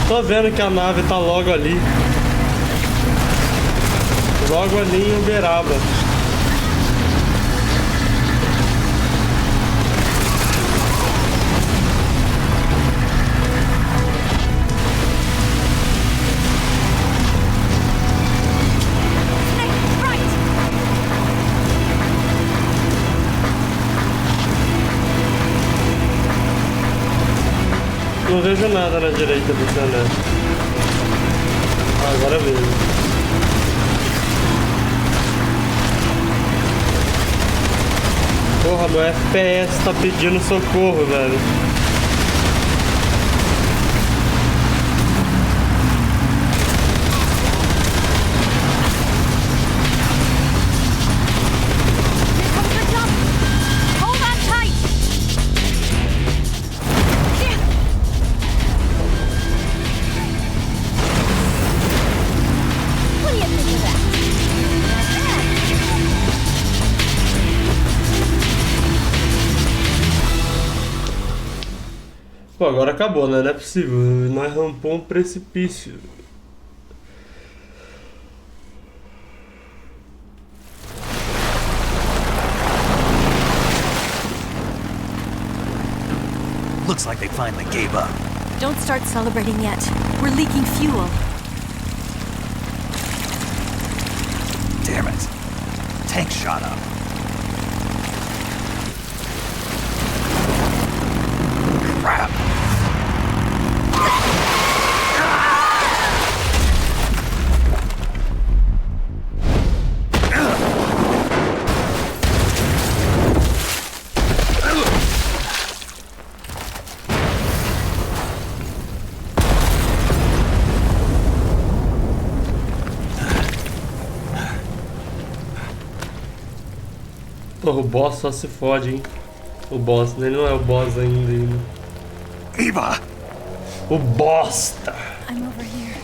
[SPEAKER 1] Tô vendo que a nave tá logo ali. Logo ali em Uberaba. Não vejo nada na direita do canal. Agora vejo. Porra, meu FPS tá pedindo socorro, velho. Pô, agora acabou, né? Não é possível. Nós rampou um precipício.
[SPEAKER 6] Looks like they finally gave up.
[SPEAKER 8] Don't start celebrating yet. We're leaking fuel.
[SPEAKER 6] Damn it. Tank shot up. Crap.
[SPEAKER 1] Porra, o boss só se fode, hein? O boss, ele não é o boss ainda.
[SPEAKER 6] Eva!
[SPEAKER 1] O bosta!
[SPEAKER 8] I'm over here.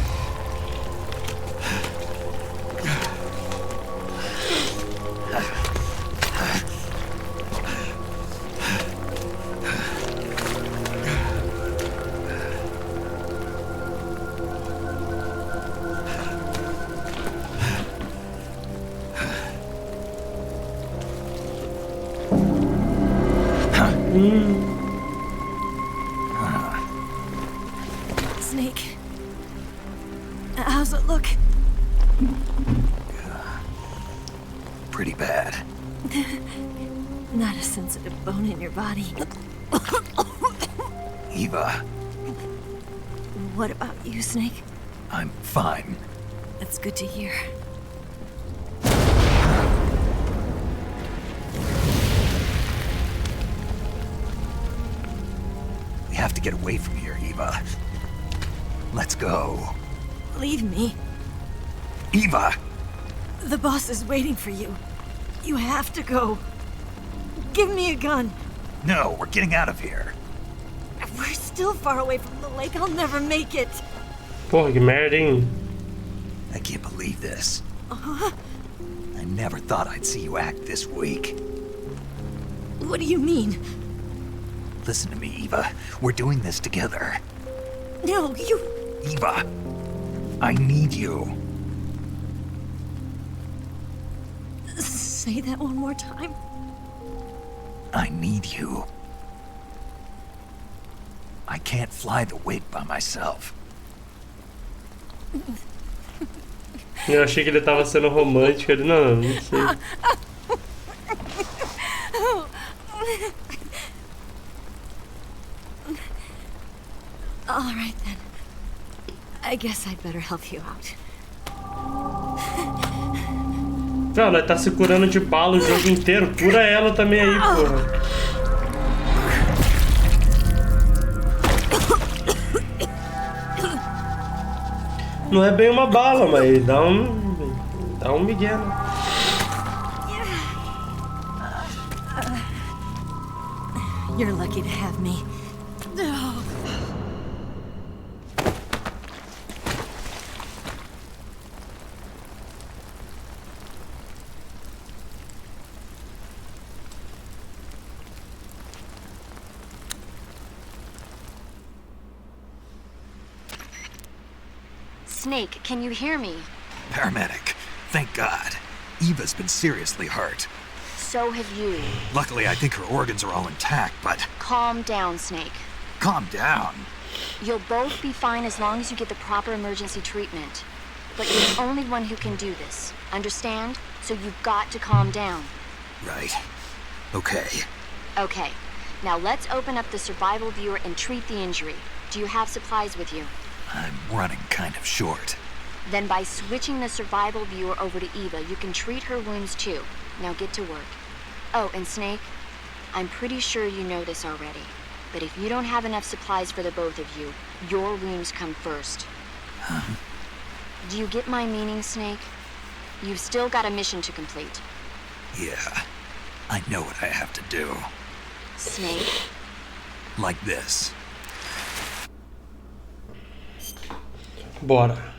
[SPEAKER 8] Snake. How's it look?
[SPEAKER 6] Pretty bad.
[SPEAKER 8] Not a sensitive bone in your body.
[SPEAKER 6] Eva,
[SPEAKER 8] What about you, Snake?
[SPEAKER 6] I'm fine.
[SPEAKER 8] That's good to hear.
[SPEAKER 6] have to get away from here, Eva. Let's go.
[SPEAKER 8] Leave me.
[SPEAKER 6] Eva!
[SPEAKER 8] The boss is waiting for you. You have to go. Give me a gun.
[SPEAKER 6] No, we're getting out of here.
[SPEAKER 8] We're still far away from the lake. I'll never make it.
[SPEAKER 1] Porra, que merda, hein?
[SPEAKER 6] I can't believe this. I never thought I'd see you act this weak.
[SPEAKER 8] What do you mean?
[SPEAKER 6] Listen to me, Eva. We're doing this together.
[SPEAKER 8] No, you...
[SPEAKER 6] Eva, I need you.
[SPEAKER 8] Say that one more time.
[SPEAKER 6] I need you. I can't fly the wig by myself.
[SPEAKER 1] Eu achei que ele tava sendo romântico. Ele, não sei.
[SPEAKER 8] All right then. I guess I'd better help you out.
[SPEAKER 1] Ela tá se curando de bala o jogo inteiro. Cura ela também aí, porra. Não é bem uma bala, mas dá um migué, né?
[SPEAKER 8] You're lucky to have me. Snake, can you hear me?
[SPEAKER 6] Paramedic, thank God. Eva's been seriously hurt.
[SPEAKER 8] So have you.
[SPEAKER 6] Luckily, I think her organs are all intact, but...
[SPEAKER 8] Calm down, Snake.
[SPEAKER 6] Calm down.
[SPEAKER 8] You'll both be fine as long as you get the proper emergency treatment. But you're the only one who can do this. Understand? So you've got to calm down.
[SPEAKER 6] Right. Okay.
[SPEAKER 8] Okay. Now let's open up the survival viewer and treat the injury. Do you have supplies with you?
[SPEAKER 6] I'm running kind of short.
[SPEAKER 8] Then by switching the survival viewer over to Eva, you can treat her wounds too. Now get to work. Oh, and Snake, I'm pretty sure you know this already, but if you don't have enough supplies for the both of you, your wounds come first.
[SPEAKER 6] Huh?
[SPEAKER 8] Do you get my meaning, Snake? You've still got a mission to complete.
[SPEAKER 6] Yeah, I know what I have to do.
[SPEAKER 8] Snake?
[SPEAKER 6] Like this.
[SPEAKER 1] Bora.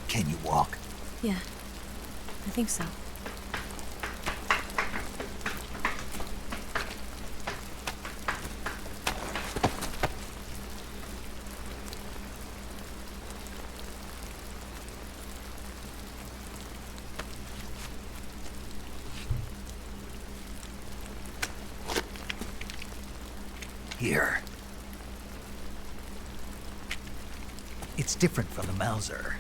[SPEAKER 6] Can you walk?
[SPEAKER 8] Yeah, I think so.
[SPEAKER 6] Here. It's different from the Mauser.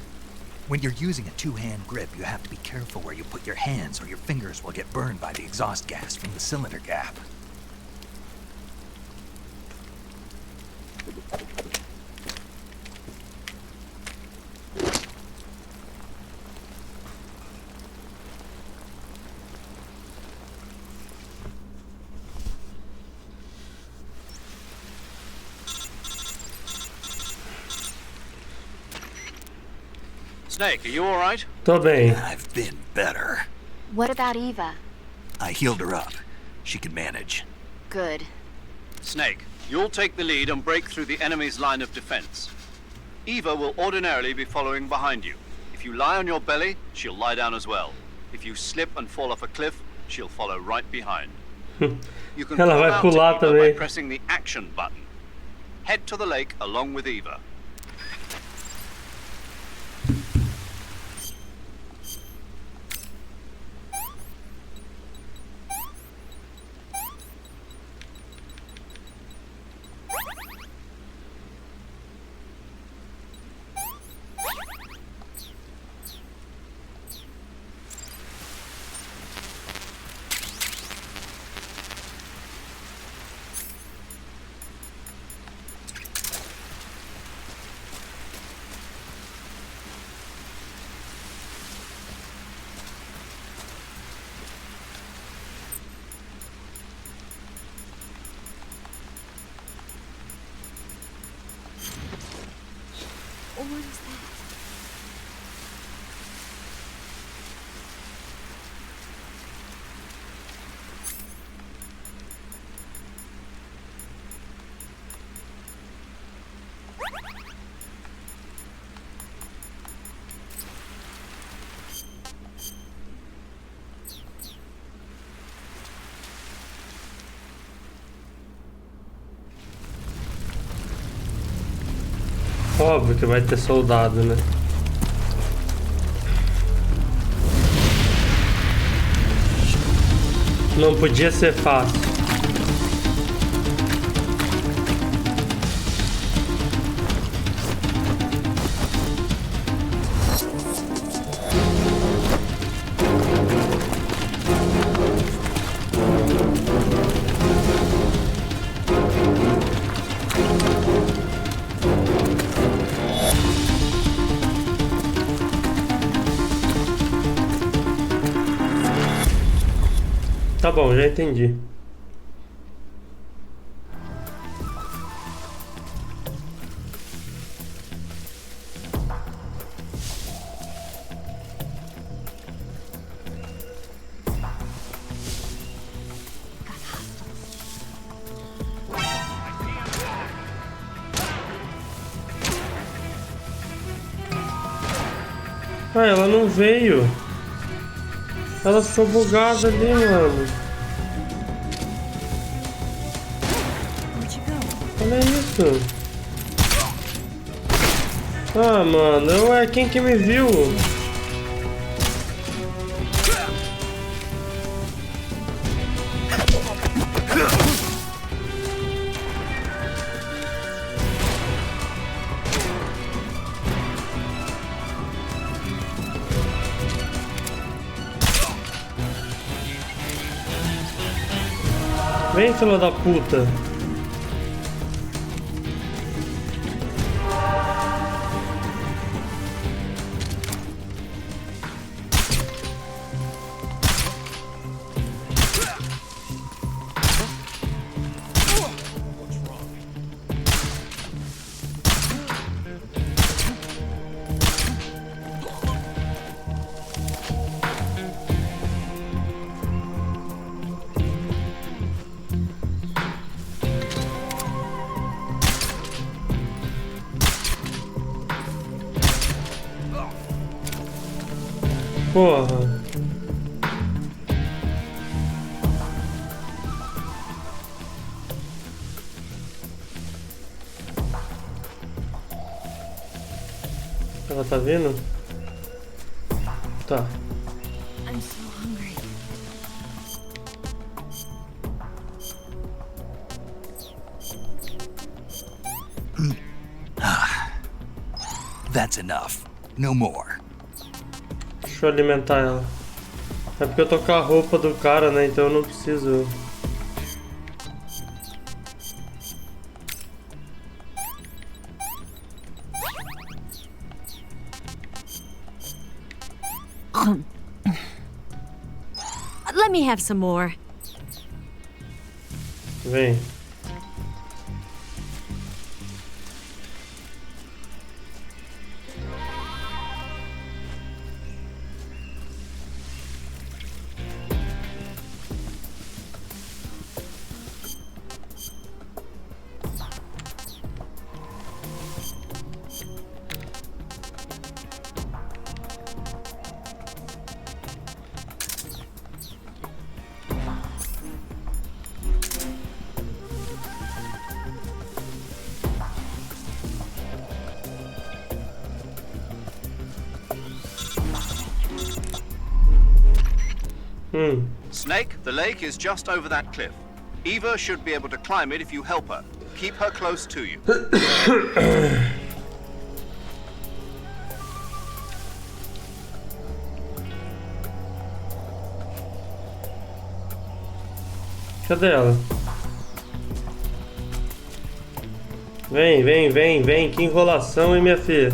[SPEAKER 6] When you're using a two-hand grip, you have to be careful where you put your hands or your fingers will get burned by the exhaust gas from the cylinder gap.
[SPEAKER 5] Snake, are you all right?
[SPEAKER 1] Tô bem.
[SPEAKER 6] I've been better.
[SPEAKER 8] What about Eva?
[SPEAKER 6] I healed her up. She can manage.
[SPEAKER 8] Good.
[SPEAKER 5] Snake, you'll take the lead and break through the enemy's line of defense. Eva will ordinarily be following behind you. If you lie on your belly, she'll lie down as well. If you slip and fall off a cliff, she'll follow right behind. You can
[SPEAKER 1] Ela
[SPEAKER 5] call
[SPEAKER 1] vai
[SPEAKER 5] out to
[SPEAKER 1] pular
[SPEAKER 5] Eva by
[SPEAKER 1] também.
[SPEAKER 5] pressing the action button. Head to the lake along with Eva.
[SPEAKER 1] Óbvio que vai ter soldado, né? Não podia ser fácil. Tá bom, já entendi. Ah, ela não veio. Ela ficou bugada ali, mano. Olha isso. Ah, mano. Ué, quem que me viu? Vem, filha da puta. Porra. Ela tá vindo? Tá.
[SPEAKER 8] I'm so hungry.
[SPEAKER 6] That's enough. No more.
[SPEAKER 1] Deixa eu alimentar ela. É porque eu tô com a roupa do cara, né? Então eu não preciso.
[SPEAKER 8] Let me have some more.
[SPEAKER 1] Vem.
[SPEAKER 5] Snake, the lake is just over that cliff. Eva should be able to climb it if you help her. Keep her close to you.
[SPEAKER 1] Cadê ela? Vem, vem, vem, vem. Que enrolação, hein, minha filha?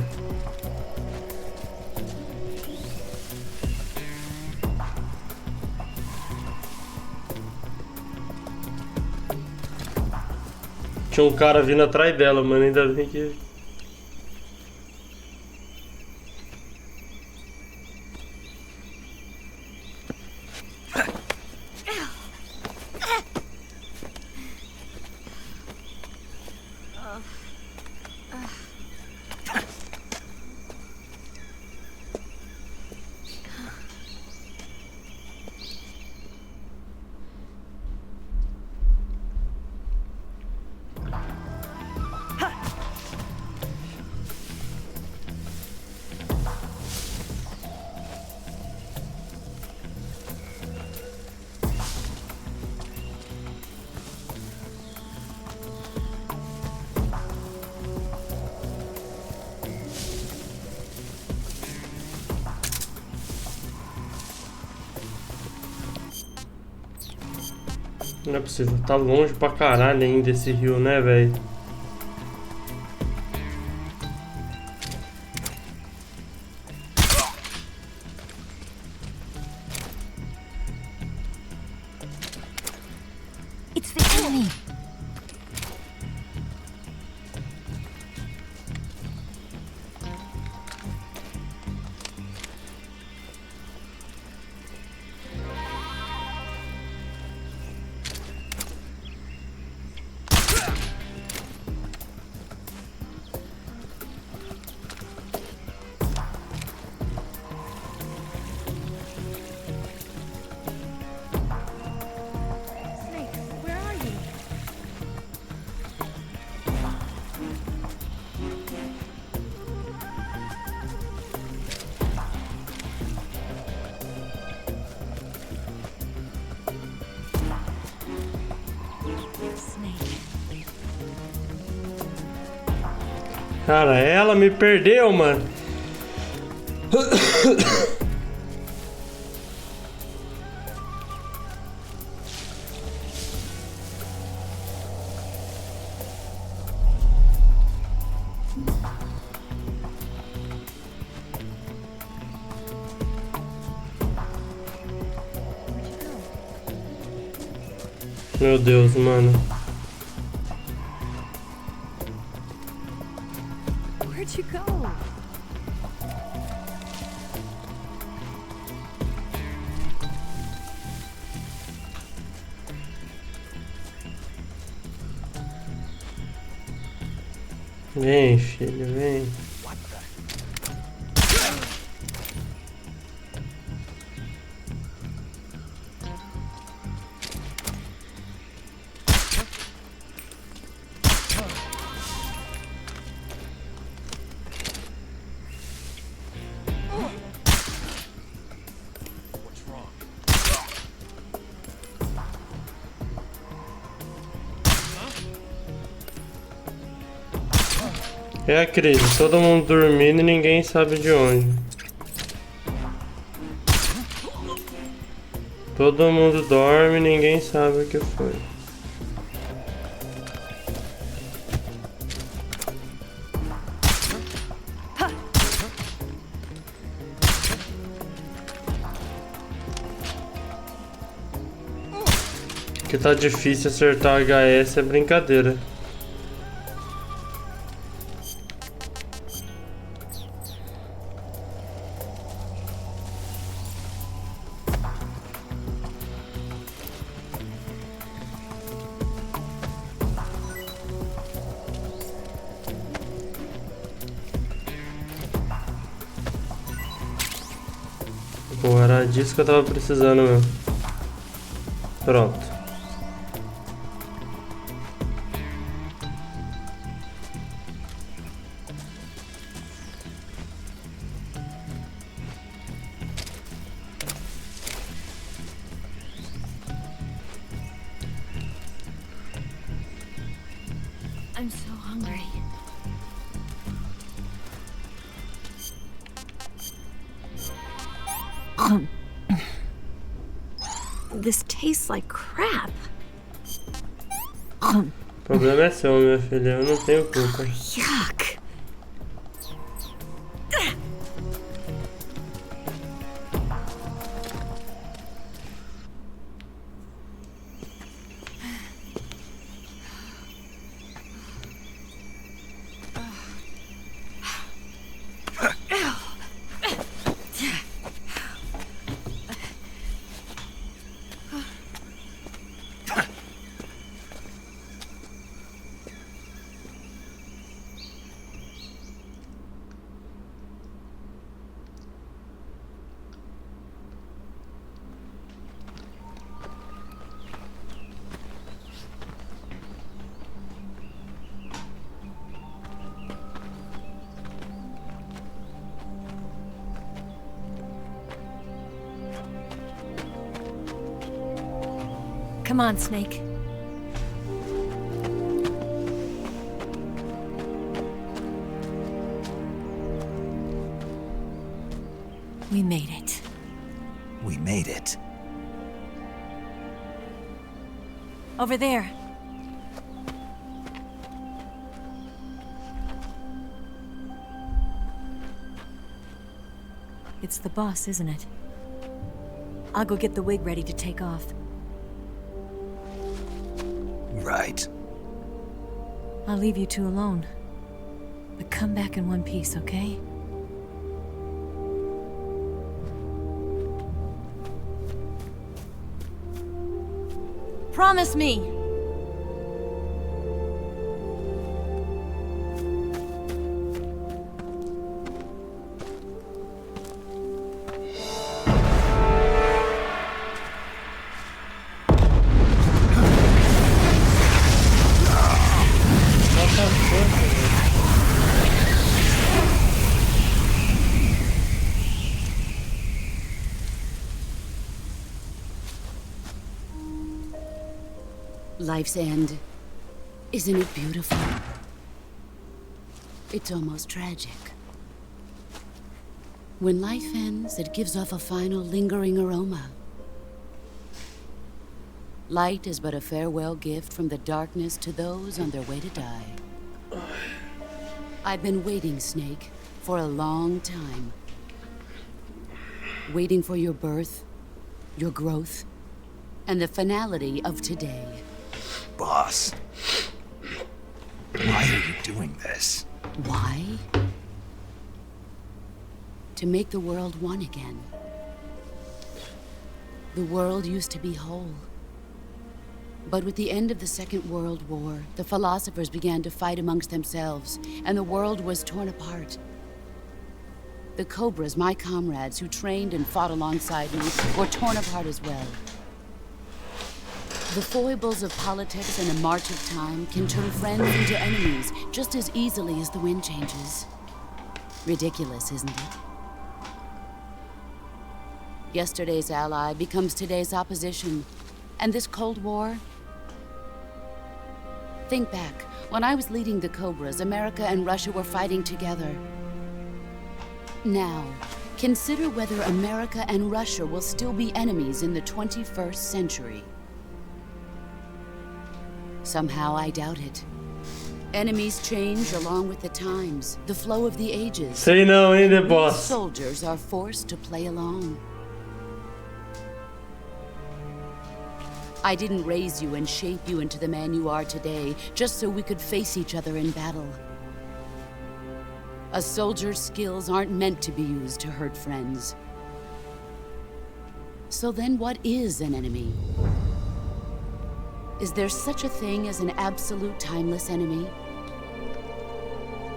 [SPEAKER 1] Tinha um cara vindo atrás dela, mano. Ainda bem que... Não é possível, tá longe pra caralho ainda esse rio, né, velho?
[SPEAKER 8] It's the enemy.
[SPEAKER 1] Cara, ela me perdeu, mano. Meu Deus, mano.
[SPEAKER 8] Where'd you go?
[SPEAKER 1] Vem, filho, vem. É a crise, todo mundo dormindo e ninguém sabe de onde. Todo mundo dorme e ninguém sabe o que foi. Que tá difícil acertar HS é brincadeira. Pô, era disso que eu tava precisando mesmo. Pronto.
[SPEAKER 8] I'm so hungry. This tastes like crap.
[SPEAKER 1] O problema é seu, minha filha. Eu não tenho culpa.
[SPEAKER 8] Yuck. Come on, Snake. We made it.
[SPEAKER 6] We made it.
[SPEAKER 8] Over there. It's the boss, isn't it? I'll go get the wig ready to take off.
[SPEAKER 6] Right.
[SPEAKER 8] I'll leave you two alone. But come back in one piece, okay? Promise me!
[SPEAKER 9] Life's end. Isn't it beautiful? It's almost tragic. When life ends, it gives off a final lingering aroma. Light is but a farewell gift from the darkness to those on their way to die. I've been waiting, Snake, for a long time. Waiting for your birth, your growth, and the finality of today.
[SPEAKER 6] Boss. Why are you doing this?
[SPEAKER 9] Why? To make the world one again. The world used to be whole. But with the end of the Second World War, the philosophers began to fight amongst themselves, and the world was torn apart. The Cobras, my comrades who trained and fought alongside me, were torn apart as well. The foibles of politics and a march of time can turn friends into enemies just as easily as the wind changes. Ridiculous, isn't it? Yesterday's ally becomes today's opposition. And this Cold War? Think back. When I was leading the Cobras, America and Russia were fighting together. Now, consider whether America and Russia will still be enemies in the 21st century. Somehow I doubt it. Enemies change along with the times, the flow of the ages.
[SPEAKER 1] Say no, ain't it, boss?
[SPEAKER 9] Soldiers are forced to play along. I didn't raise you and shape you into the man you are today just so we could face each other in battle. A soldier's skills aren't meant to be used to hurt friends. So then what is an enemy? Is there such a thing as an absolute timeless enemy?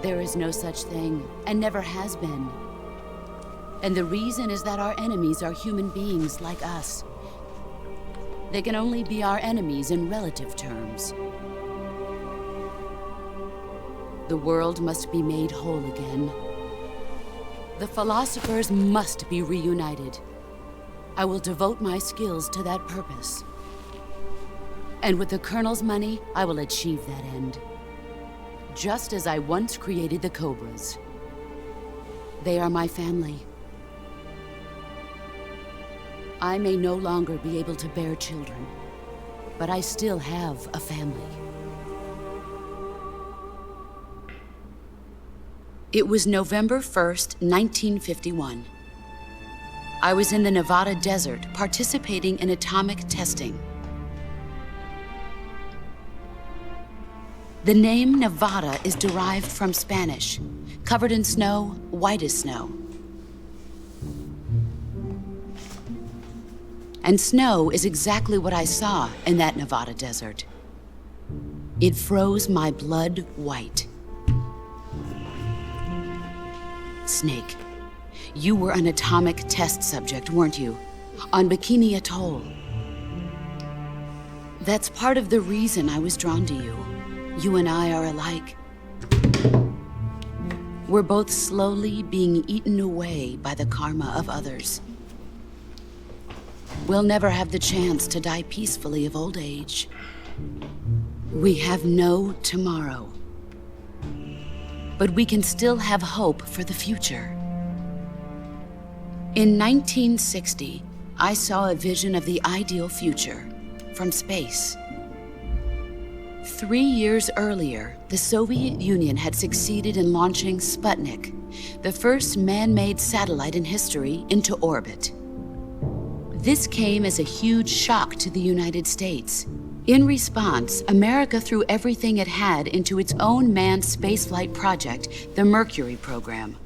[SPEAKER 9] There is no such thing, and never has been. And the reason is that our enemies are human beings like us. They can only be our enemies in relative terms. The world must be made whole again. The philosophers must be reunited. I will devote my skills to that purpose. And with the Colonel's money, I will achieve that end. Just as I once created the Cobras. They are my family. I may no longer be able to bear children, but I still have a family. It was November 1st, 1951. I was in the Nevada desert participating in atomic testing. The name Nevada is derived from Spanish, covered in snow, white as snow. And snow is exactly what I saw in that Nevada desert. It froze my blood white. Snake, you were an atomic test subject, weren't you? On Bikini Atoll. That's part of the reason I was drawn to you. You and I are alike. We're both slowly being eaten away by the karma of others. We'll never have the chance to die peacefully of old age. We have no tomorrow. But we can still have hope for the future. In 1960, I saw a vision of the ideal future from space. 3 years earlier, the Soviet Union had succeeded in launching Sputnik, the first man-made satellite in history, into orbit. This came as a huge shock to the United States. In response, America threw everything it had into its own manned spaceflight project, the Mercury program.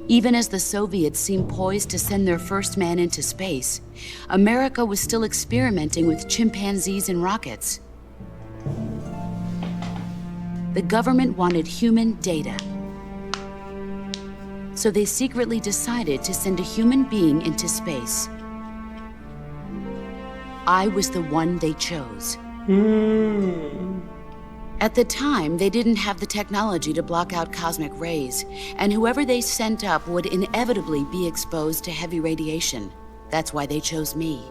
[SPEAKER 9] Even as the Soviets seemed poised to send their first man into space, America was still experimenting with chimpanzees and rockets. The government wanted human data, so they secretly decided to send a human being into space. I was the one they chose. At the time, they didn't have the technology to block out cosmic rays, and whoever they sent up would inevitably be exposed to heavy radiation. That's why they chose me.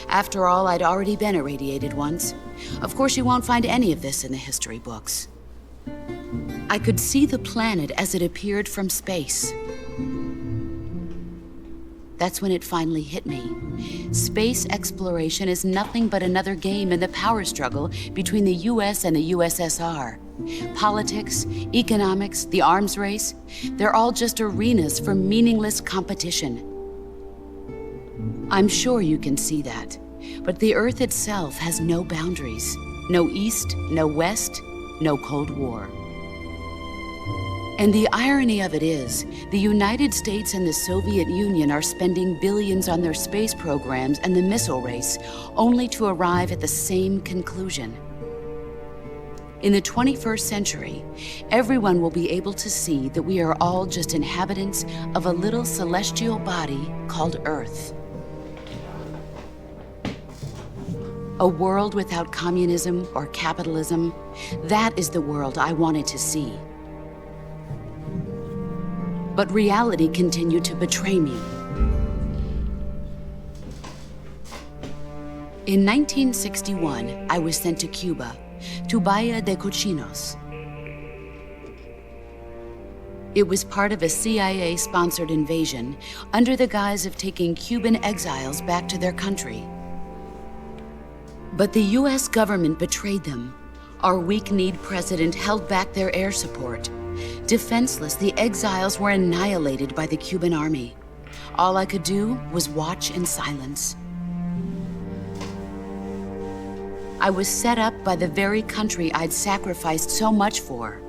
[SPEAKER 9] After all, I'd already been irradiated once. Of course, you won't find any of this in the history books. I could see the planet as it appeared from space. That's when it finally hit me. Space exploration is nothing but another game in the power struggle between the US and the USSR. Politics, economics, the arms race, they're all just arenas for meaningless competition. I'm sure you can see that, but the Earth itself has no boundaries. No East, no West, no Cold War. And the irony of it is, the United States and the Soviet Union are spending billions on their space programs and the missile race, only to arrive at the same conclusion. In the 21st century, everyone will be able to see that we are all just inhabitants of a little celestial body called Earth. A world without communism or capitalism, that is the world I wanted to see. But reality continued to betray me. In 1961, I was sent to Cuba, to Bahia de Cochinos. It was part of a CIA-sponsored invasion under the guise of taking Cuban exiles back to their country. But the US government betrayed them. Our weak-kneed president held back their air support. Defenseless, the exiles were annihilated by the Cuban army. All I could do was watch in silence. I was set up by the very country I'd sacrificed so much for,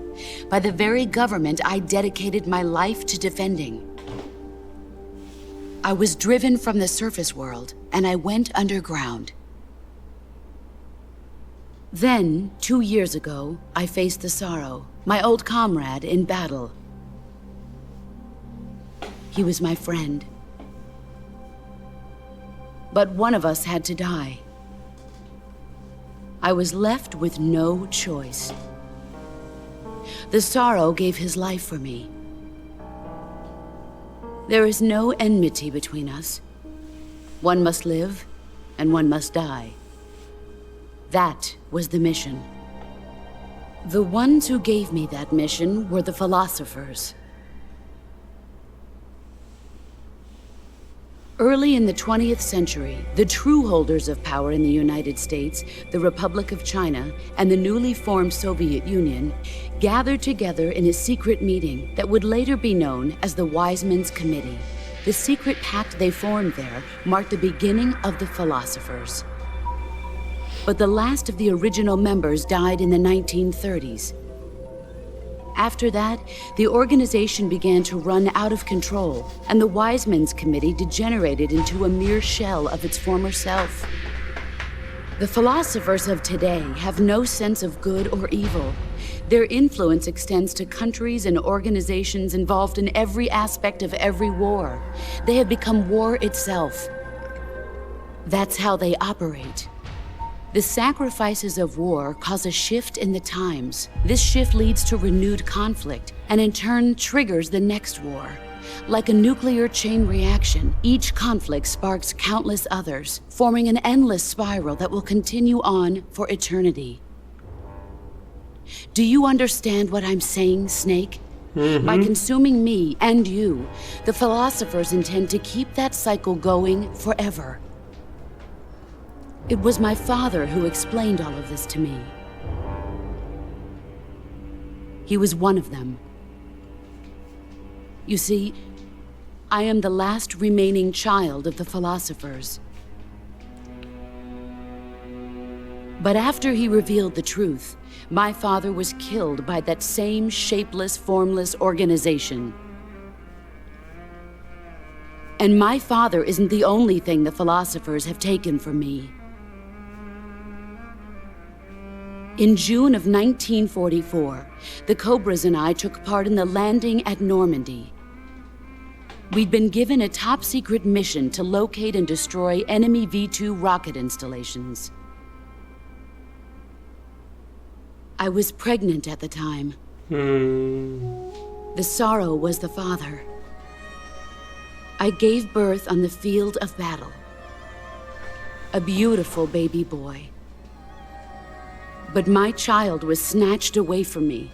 [SPEAKER 9] by the very government I dedicated my life to defending. I was driven from the surface world, and I went underground. Then, 2 years ago, I faced the Sorrow, my old comrade in battle. He was my friend. But one of us had to die. I was left with no choice. The Sorrow gave his life for me. There is no enmity between us. One must live, and one must die. That was the mission. The ones who gave me that mission were the philosophers. Early in the 20th century, the true holders of power in the United States, the Republic of China, and the newly formed Soviet Union gathered together in a secret meeting that would later be known as the Wise Men's Committee. The secret pact they formed there marked the beginning of the philosophers. But the last of the original members died in the 1930s. After that, the organization began to run out of control, and the Wise Men's Committee degenerated into a mere shell of its former self. The philosophers of today have no sense of good or evil. Their influence extends to countries and organizations involved in every aspect of every war. They have become war itself. That's how they operate. The sacrifices of war cause a shift in the times. This shift leads to renewed conflict, and in turn triggers the next war. Like a nuclear chain reaction, each conflict sparks countless others, forming an endless spiral that will continue on for eternity. Do you understand what I'm saying, Snake? By consuming me and you, the philosophers intend to keep that cycle going forever. It was my father who explained all of this to me. He was one of them. You see, I am the last remaining child of the philosophers. But after he revealed the truth, my father was killed by that same shapeless, formless organization. And my father isn't the only thing the philosophers have taken from me. In June of 1944, the Cobras and I took part in the landing at Normandy. We'd been given a top-secret mission to locate and destroy enemy V-2 rocket installations. I was pregnant at the time. The sorrow was the father. I gave birth on the field of battle. A beautiful baby boy. But my child was snatched away from me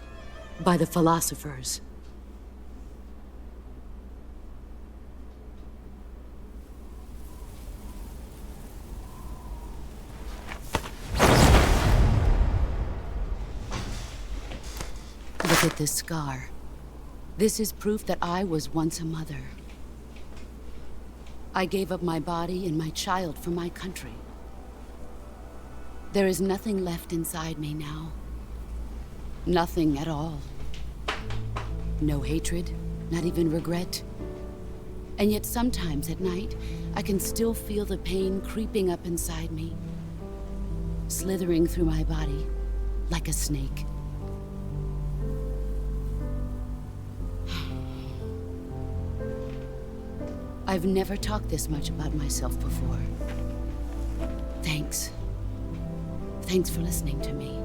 [SPEAKER 9] by the philosophers. Look at this scar. This is proof that I was once a mother. I gave up my body and my child for my country. There is nothing left inside me now. Nothing at all. No hatred, not even regret. And yet sometimes at night, I can still feel the pain creeping up inside me, slithering through my body like a snake. I've never talked this much about myself before. Thanks. Thanks for listening to me.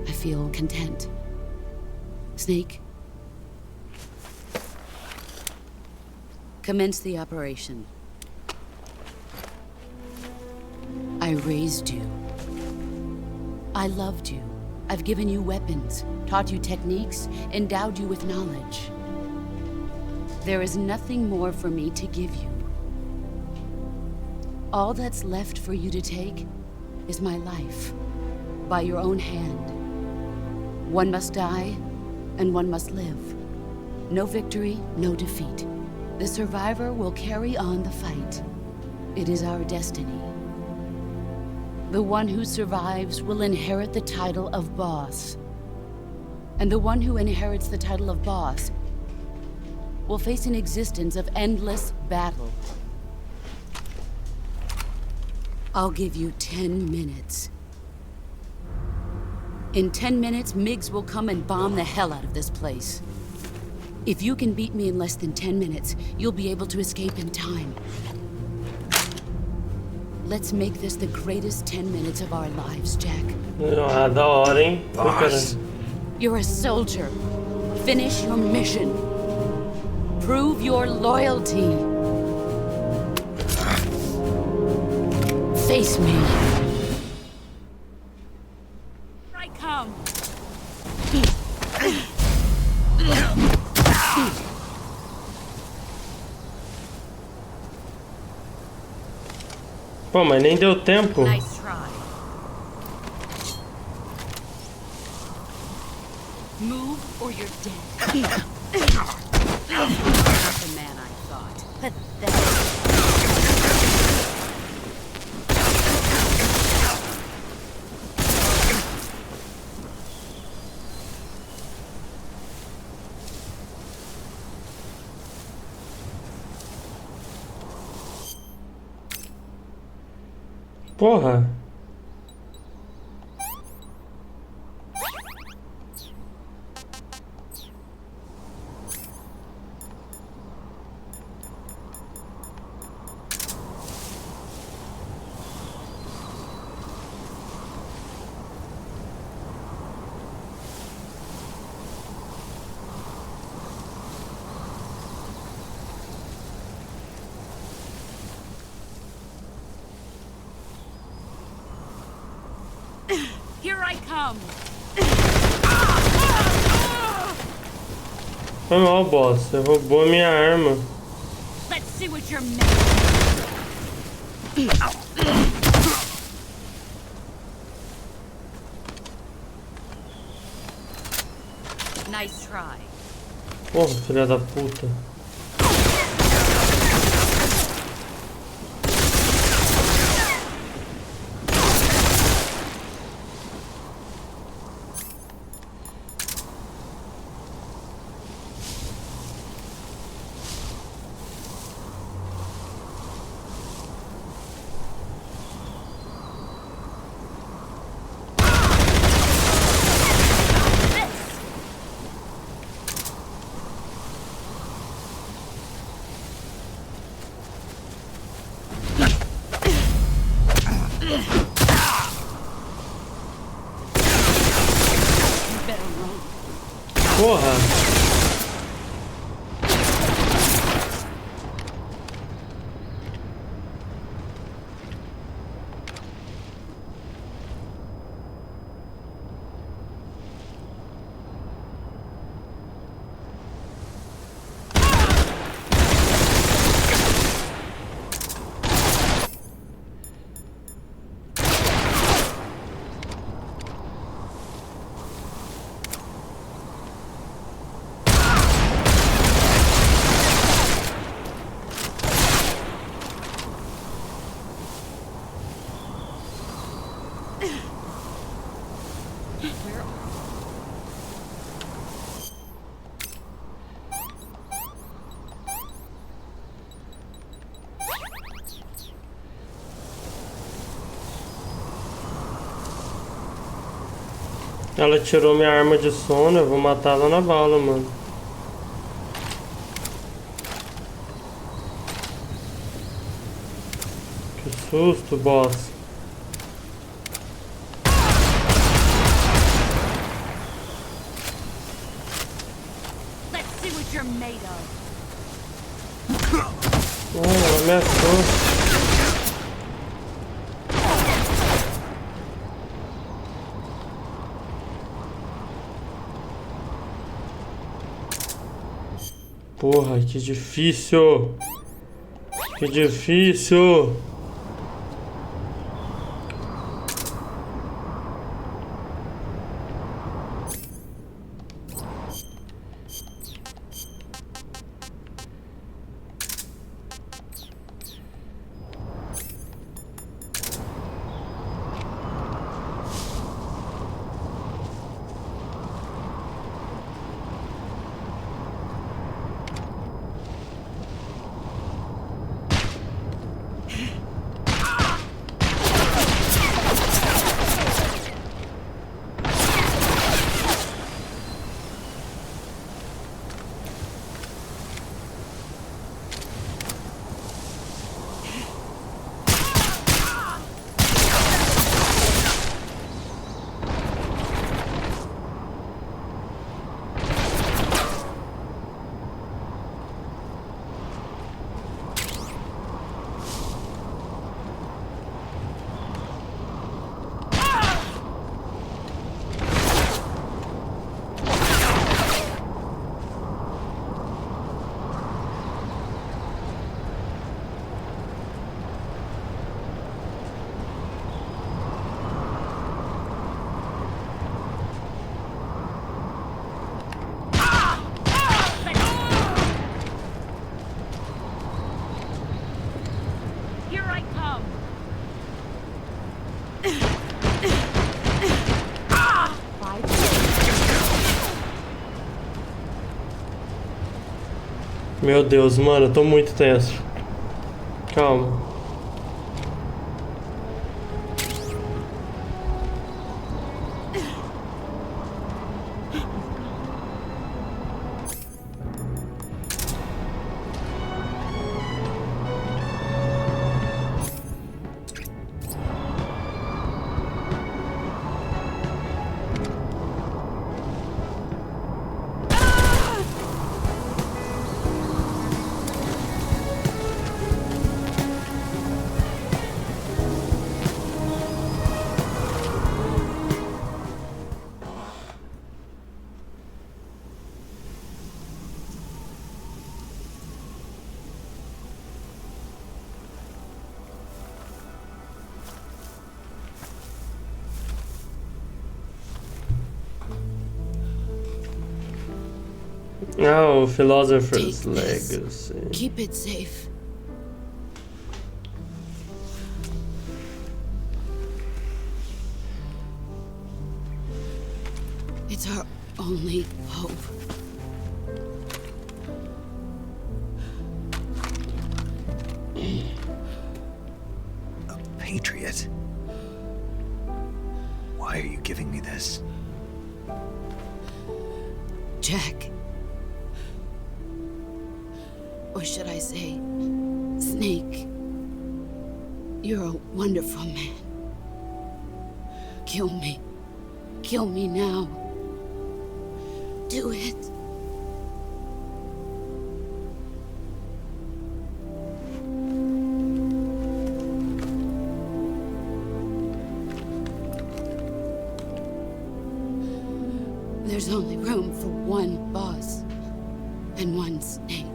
[SPEAKER 9] I feel content. Snake, commence the operation. I raised you. I loved you. I've given you weapons, taught you techniques, endowed you with knowledge. There is nothing more for me to give you. All that's left for you to take is my life, by your own hand. One must die, and one must live. No victory, no defeat. The survivor will carry on the fight. It is our destiny. The one who survives will inherit the title of boss. And the one who inherits the title of boss will face an existence of endless battle. I'll give you 10 minutes. In 10 minutes, MiGs will come and bomb the hell out of this place. If you can beat me in less than 10 minutes, you'll be able to escape in time. Let's make this the greatest 10 minutes of our lives, Jack.
[SPEAKER 1] Ah, da hora, hein?
[SPEAKER 10] Boss.
[SPEAKER 9] You're a soldier. Finish your mission. Prove your loyalty. Face me. I come.
[SPEAKER 1] Pô, mas nem deu tempo.
[SPEAKER 9] Nice try. Move or you're dead. Not the man I thought. Pathetic.
[SPEAKER 1] Porra.
[SPEAKER 9] Here I come.
[SPEAKER 1] Foi mal, boss. Você roubou a minha arma.
[SPEAKER 9] Let's see what you're made of. Nice try.
[SPEAKER 1] Porra, filha da puta. Porra! Ela tirou minha arma de sono, eu vou matar ela na bala, mano. Que susto, boss.
[SPEAKER 9] Let's see what you're made of.
[SPEAKER 1] Ela ameaçou. Porra, que difícil! Que difícil! Meu Deus, mano, eu tô muito tenso. Calma. Oh, Philosopher's
[SPEAKER 9] Take this.
[SPEAKER 1] Legacy.
[SPEAKER 9] Keep it safe. It's our only hope.
[SPEAKER 6] A patriot? Why are you giving me this?
[SPEAKER 9] Jack. Or should I say, Snake. You're a wonderful man. Kill me. Kill me now. Do it. There's only room for one boss and one snake.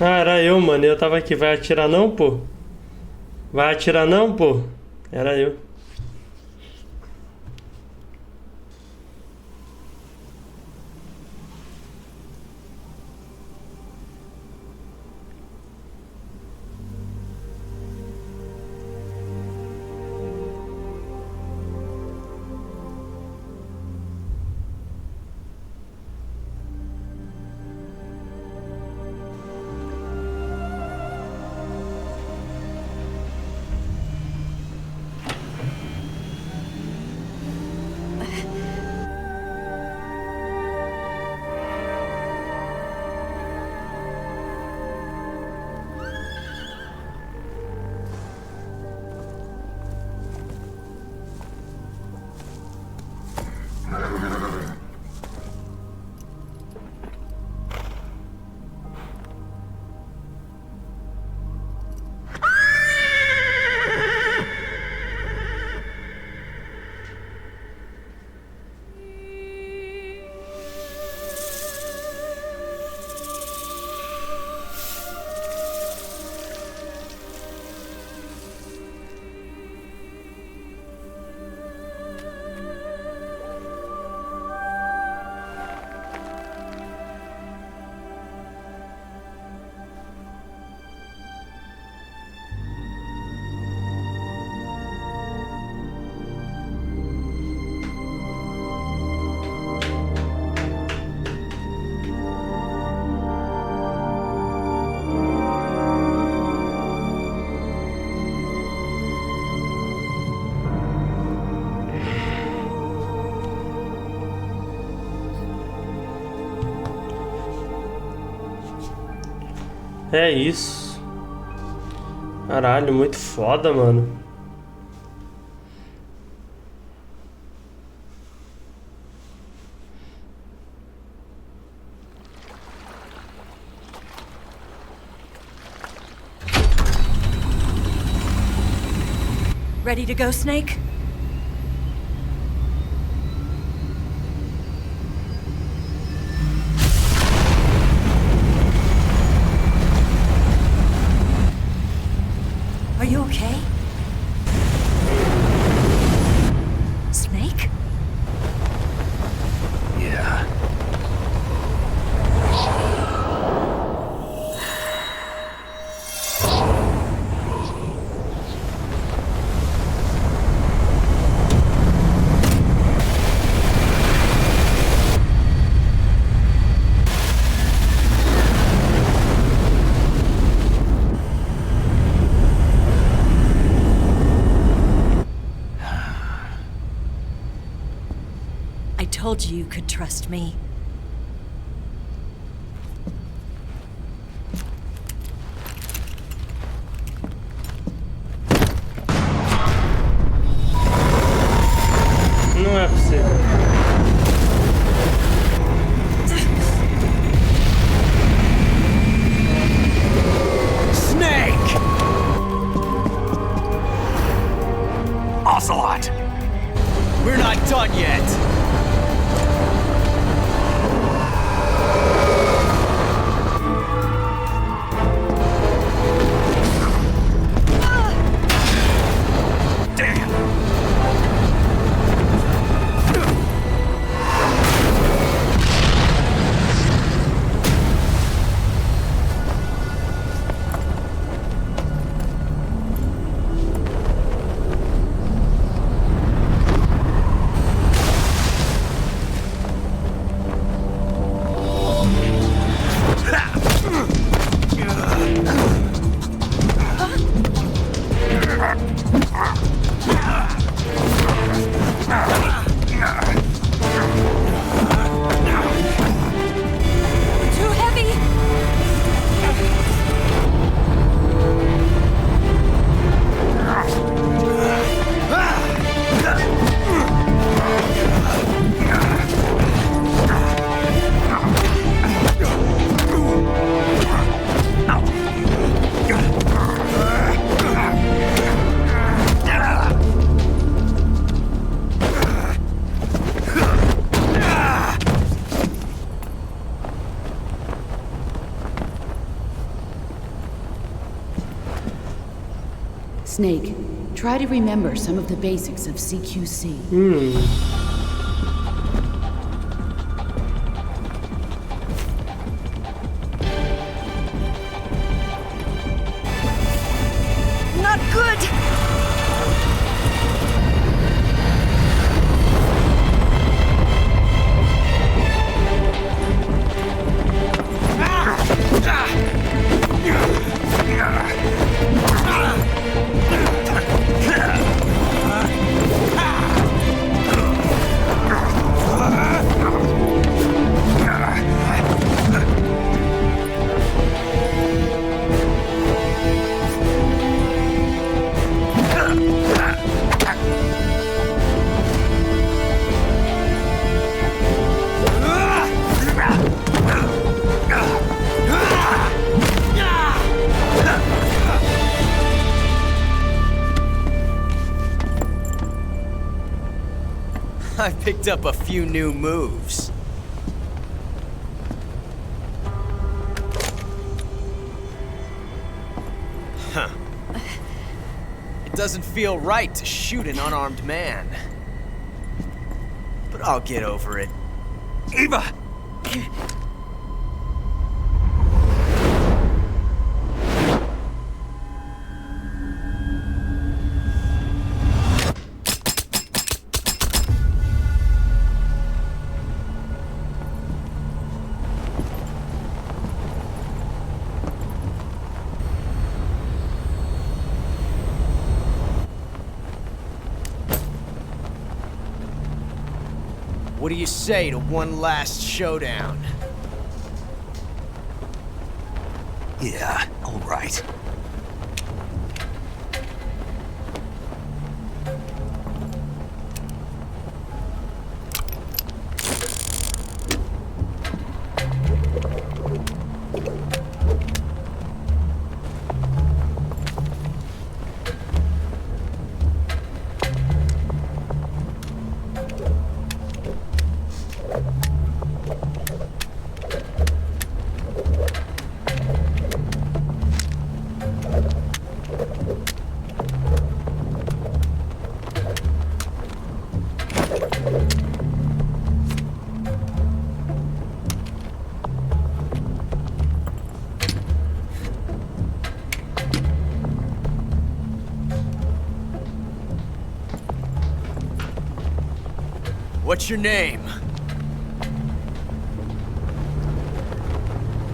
[SPEAKER 1] Ah, era eu, mano. Eu tava aqui. Vai atirar não, pô? Vai atirar não, pô? Era eu. É isso. Caralho, muito foda, mano.
[SPEAKER 8] Ready to go, Snake? Are you okay? Snake?
[SPEAKER 6] Yeah.
[SPEAKER 8] I told you you could trust me.
[SPEAKER 1] Não é possível.
[SPEAKER 9] Snake, try to remember some of the basics of CQC.
[SPEAKER 8] Not good!
[SPEAKER 11] I picked up a few new moves. Huh. It doesn't feel right to shoot an unarmed man. But I'll get over it.
[SPEAKER 10] Eva!
[SPEAKER 11] What do you say to one last showdown?
[SPEAKER 6] Yeah, all right.
[SPEAKER 11] What's your name?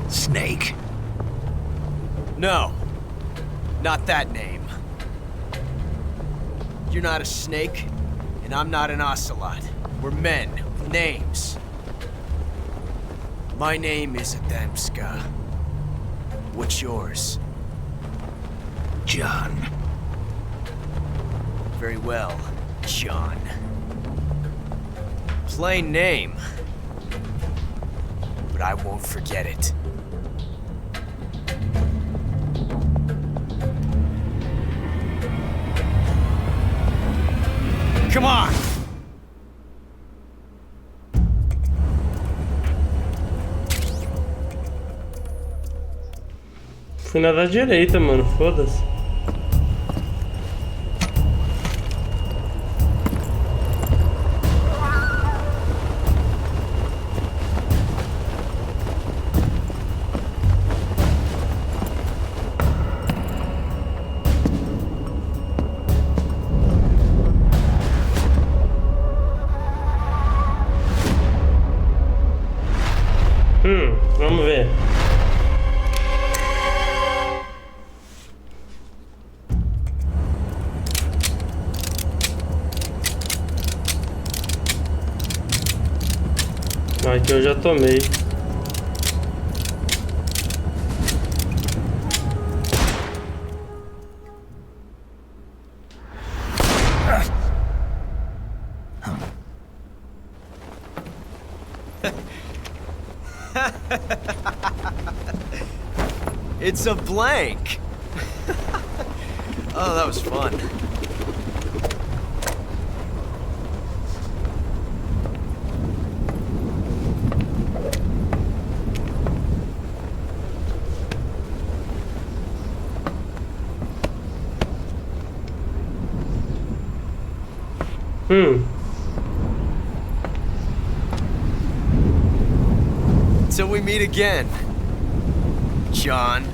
[SPEAKER 6] Snake.
[SPEAKER 11] No, not that name. You're not a snake, and I'm not an ocelot. We're men with names. My name is Adamska. What's yours?
[SPEAKER 6] John.
[SPEAKER 11] Very well, John. Plain name, but I won't forget it. Come on!
[SPEAKER 1] Fui na da direita, mano. Foda-se. Vamos ver. Aqui eu já tomei.
[SPEAKER 11] It's a blank. Oh, that was fun. Till we meet again, John.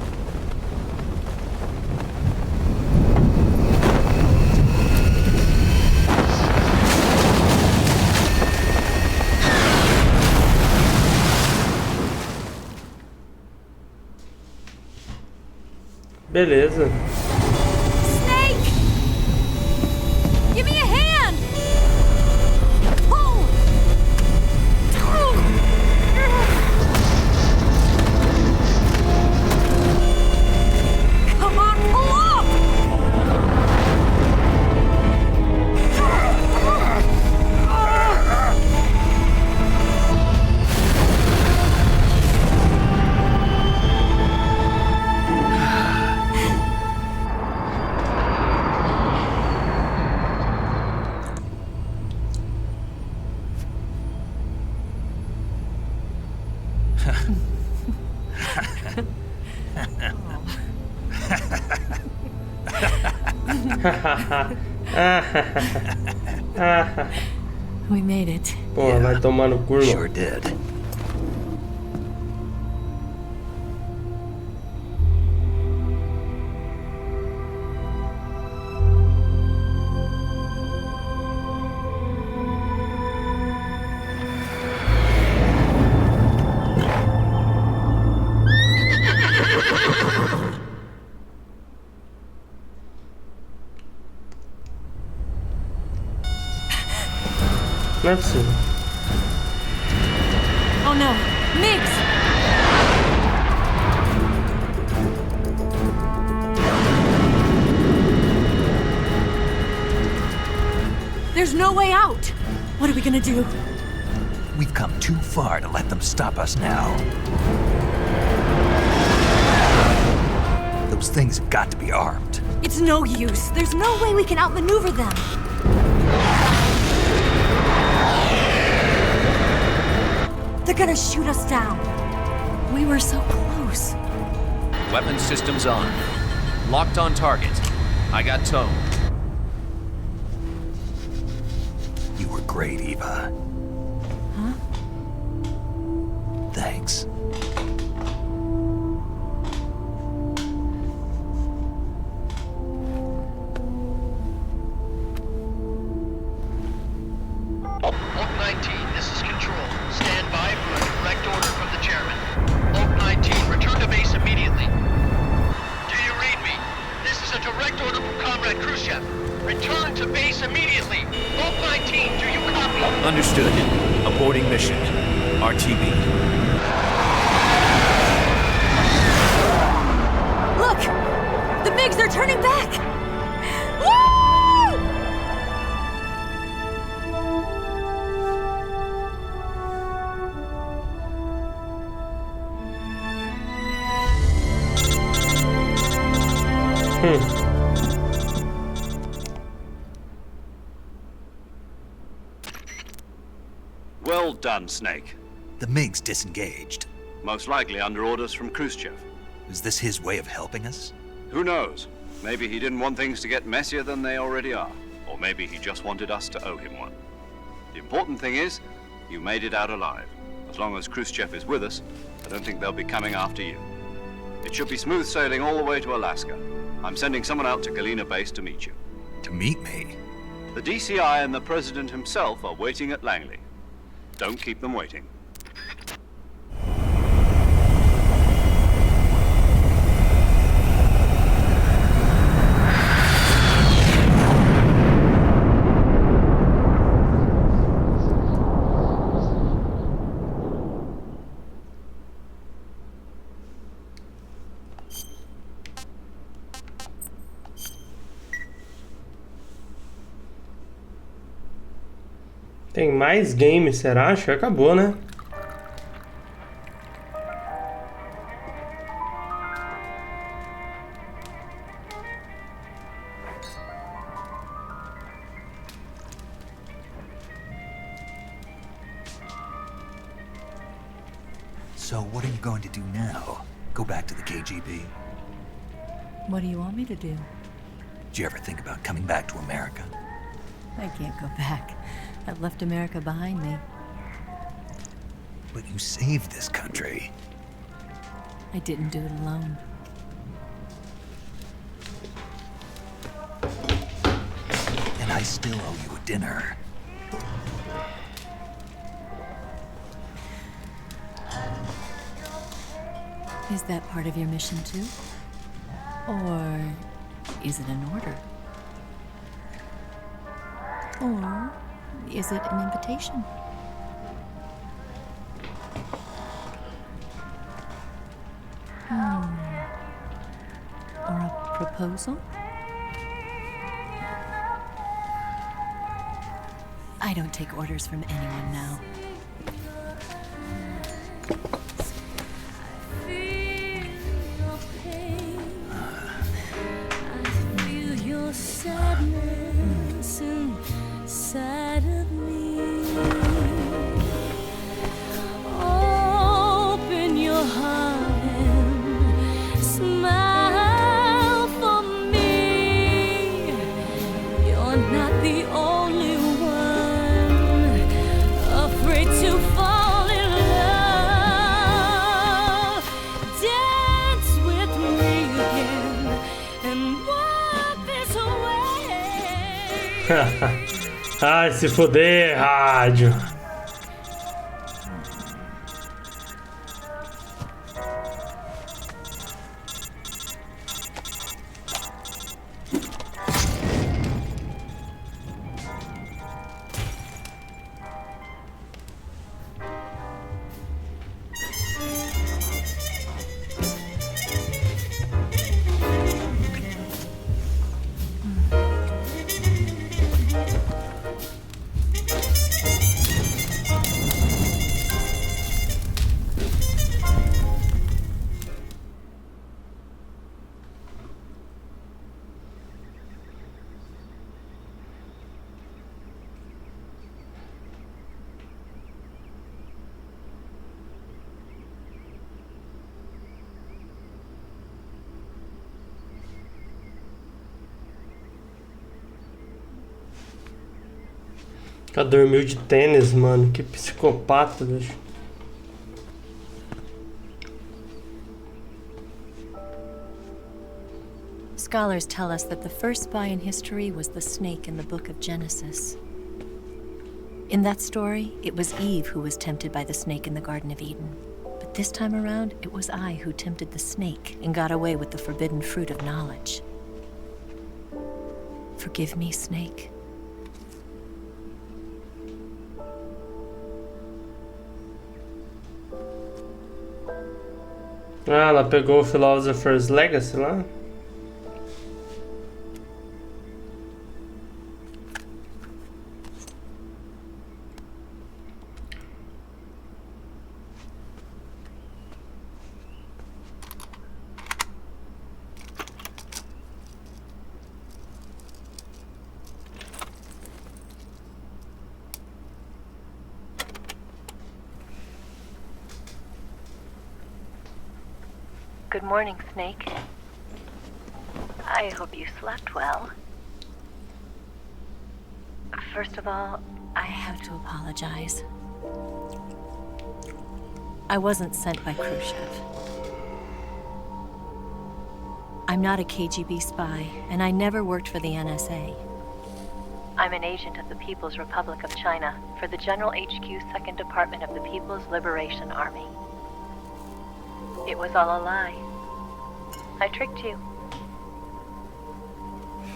[SPEAKER 1] Beleza.
[SPEAKER 8] Snake! Give me a hand! Pull! Come on, pull up! We made it.
[SPEAKER 1] Porra, vai tomar no cu, irmão.
[SPEAKER 6] Sure did.
[SPEAKER 1] Não é possível.
[SPEAKER 8] Oh no, Mix! There's no way out! What are we gonna do?
[SPEAKER 6] We've come too far to let them stop us now. Those things have got to be armed.
[SPEAKER 8] It's no use. There's no way we can outmaneuver them. They're gonna shoot us down. We were so close.
[SPEAKER 11] Weapon systems on. Locked on target. I got tone.
[SPEAKER 6] You were great, Eva.
[SPEAKER 8] Huh?
[SPEAKER 6] Thanks.
[SPEAKER 13] Oak 19, this is Control. Stand by for a direct order from the chairman. Oak 19, return to base immediately. Do you read me? This is a direct order from Comrade Khrushchev. Return to base immediately. Oak 19, do you copy?
[SPEAKER 11] Understood. Aborting mission. RTB.
[SPEAKER 8] Look! The MiGs are turning back! Woo!
[SPEAKER 5] Well done, Snake.
[SPEAKER 6] The MiGs disengaged.
[SPEAKER 5] Most likely under orders from Khrushchev.
[SPEAKER 6] Is this his way of helping us?
[SPEAKER 5] Who knows? Maybe he didn't want things to get messier than they already are. Or maybe he just wanted us to owe him one. The important thing is, you made it out alive. As long as Khrushchev is with us, I don't think they'll be coming after you. It should be smooth sailing all the way to Alaska. I'm sending someone out to Galena Base to meet you.
[SPEAKER 6] To meet me?
[SPEAKER 5] The DCI and the President himself are waiting at Langley. Don't keep them waiting.
[SPEAKER 1] Tem mais game, será? Acho que acabou, né?
[SPEAKER 6] So what are you going to do now? Go back to the KGB?
[SPEAKER 8] What do you want me to do?
[SPEAKER 6] Did you ever think about coming back to America?
[SPEAKER 8] I can't go back. I've left America behind me.
[SPEAKER 6] But you saved this country.
[SPEAKER 8] I didn't do it alone.
[SPEAKER 6] And I still owe you a dinner.
[SPEAKER 8] Is that part of your mission too? Or is it an order? Or is it an invitation? Or a proposal? I don't take orders from anyone now.
[SPEAKER 14] Sadness inside of me. Open your heart and smile for me. You're not the only one afraid to fall in love. Dance with me again and
[SPEAKER 1] Ai, se fuder, rádio. Ela dormiu de tênis, mano. Que psicopata, bicho.
[SPEAKER 8] Scholars tell us that the first spy in history was the snake in the book of Genesis. In that story, it was Eve who was tempted by the snake in the Garden of Eden. But this time around, it was I who tempted the snake and got away with the forbidden fruit of knowledge. Forgive me, snake.
[SPEAKER 1] Ah, ela pegou o Philosopher's Legacy lá.
[SPEAKER 8] Good morning, Snake. I hope you slept well. First of all, I have to apologize. I wasn't sent by Khrushchev. I'm not a KGB spy, and I never worked for the NSA. I'm an agent of the People's Republic of China for the General HQ 2nd Department of the People's Liberation Army. It was all a lie. I tricked you.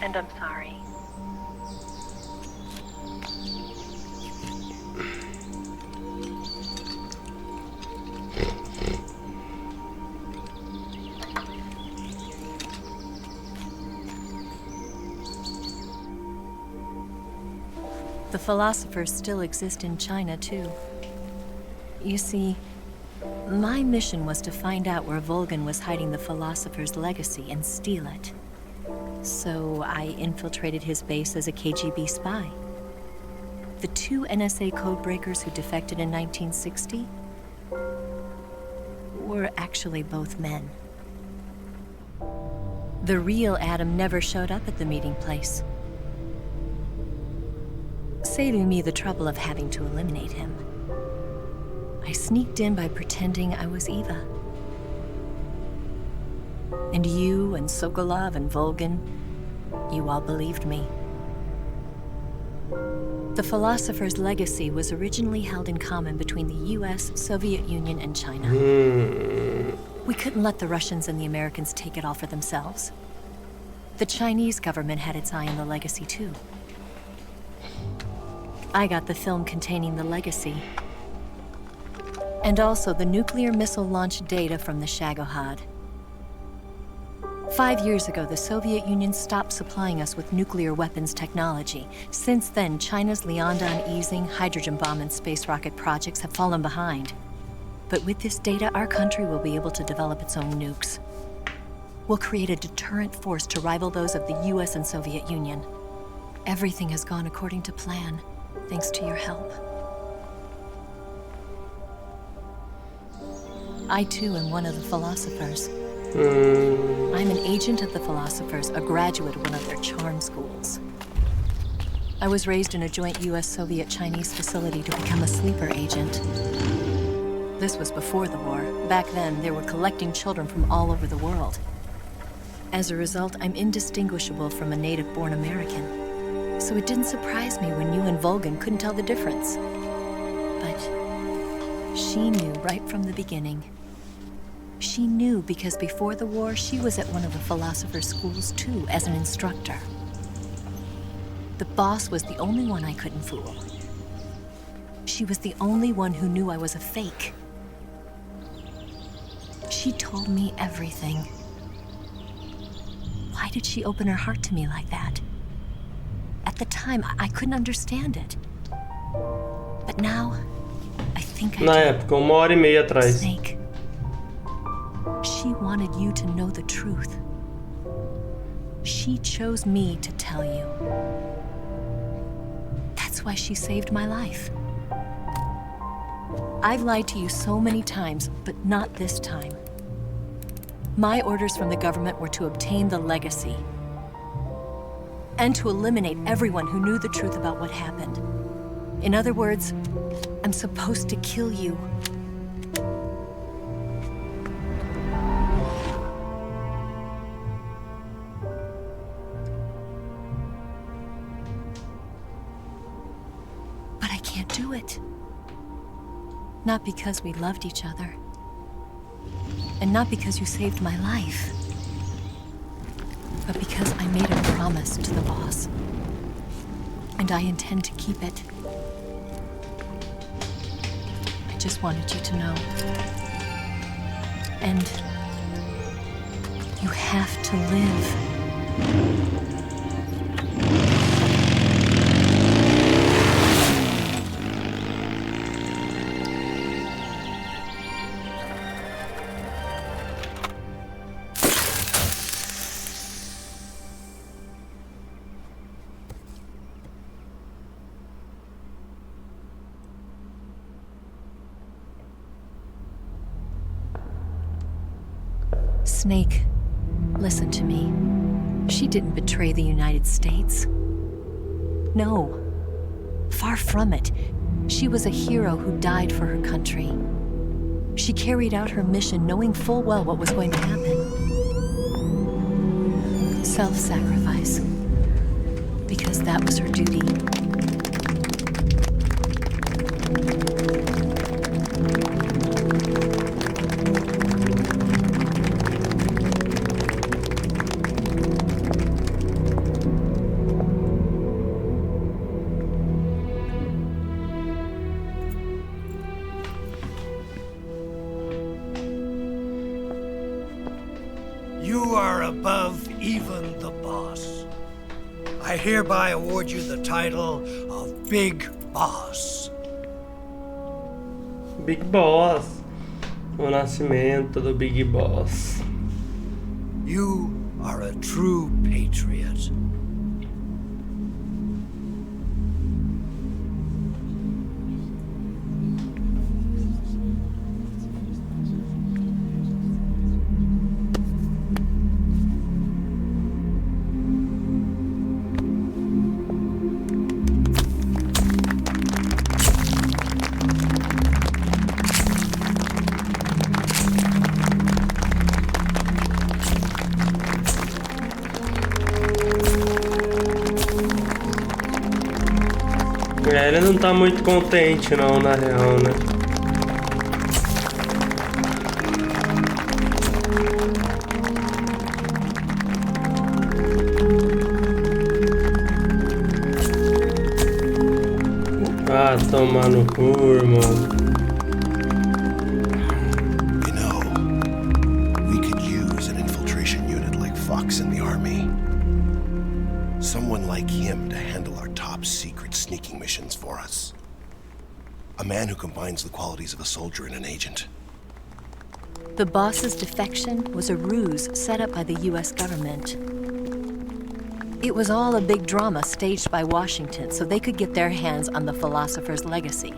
[SPEAKER 8] And I'm sorry. The philosophers still exist in China, too. You see, my mission was to find out where Volgin was hiding the philosopher's legacy and steal it. So I infiltrated his base as a KGB spy. The 2 NSA codebreakers who defected in 1960 were actually both men. The real Adam never showed up at the meeting place. saving me the trouble of having to eliminate him. I sneaked in by pretending I was Eva. And you and Sokolov and Volgin, you all believed me. The philosopher's legacy was originally held in common between the US, Soviet Union, and China. We couldn't let the Russians and the Americans take it all for themselves. The Chinese government had its eye on the legacy too. I got the film containing the legacy, and also the nuclear missile launch data from the Shagohod. 5 years ago, the Soviet Union stopped supplying us with nuclear weapons technology. Since then, China's Liaodong easing, hydrogen bomb, and space rocket projects have fallen behind. But with this data, our country will be able to develop its own nukes. We'll create a deterrent force to rival those of the US and Soviet Union. Everything has gone according to plan, thanks to your help. I too am one of the philosophers. I'm an agent of the philosophers, a graduate of one of their charm schools. I was raised in a joint US-Soviet-Chinese facility to become a sleeper agent. This was before the war. Back then, they were collecting children from all over the world. As a result, I'm indistinguishable from a native-born American. So it didn't surprise me when you and Volgin couldn't tell the difference. But she knew right from the beginning. She knew because before the war, she was at one of the philosopher's schools too, as an instructor. The boss was the only one I couldn't fool. She was the only one who knew I was a fake. She told me everything. Why did she open her heart to me like that? At the time, I couldn't understand it. But now, I think I
[SPEAKER 1] Na
[SPEAKER 8] do.
[SPEAKER 1] época, 1h30 atrás.
[SPEAKER 8] Snake. She wanted you to know the truth. She chose me to tell you. That's why she saved my life. I've lied to you so many times, but not this time. My orders from the government were to obtain the legacy and to eliminate everyone who knew the truth about what happened. In other words, I'm supposed to kill you. But I can't do it. Not because we loved each other. And not because you saved my life. But because I made a promise to the boss. And I intend to keep it. I just wanted you to know. And you have to live. Snake, listen to me. She didn't betray the United States. No, far from it. She was a hero who died for her country. She carried out her mission knowing full well what was going to happen. Self-sacrifice. Because that was her duty.
[SPEAKER 15] You are above even the boss. I hereby award you the title of Big Boss.
[SPEAKER 1] Big Boss. O nascimento do Big Boss.
[SPEAKER 15] You are a true patriot.
[SPEAKER 1] ele não tá muito contente não, na real, né? Ah, toma no cu, irmão.
[SPEAKER 16] You know, we could use an infiltration unit like Fox in the army. Someone like him to handle our top secret sneaking missions for us. A man who combines the qualities of a soldier and an agent.
[SPEAKER 8] The boss's defection was a ruse set up by the US government. It was all a big drama staged by Washington so they could get their hands on the philosopher's legacy.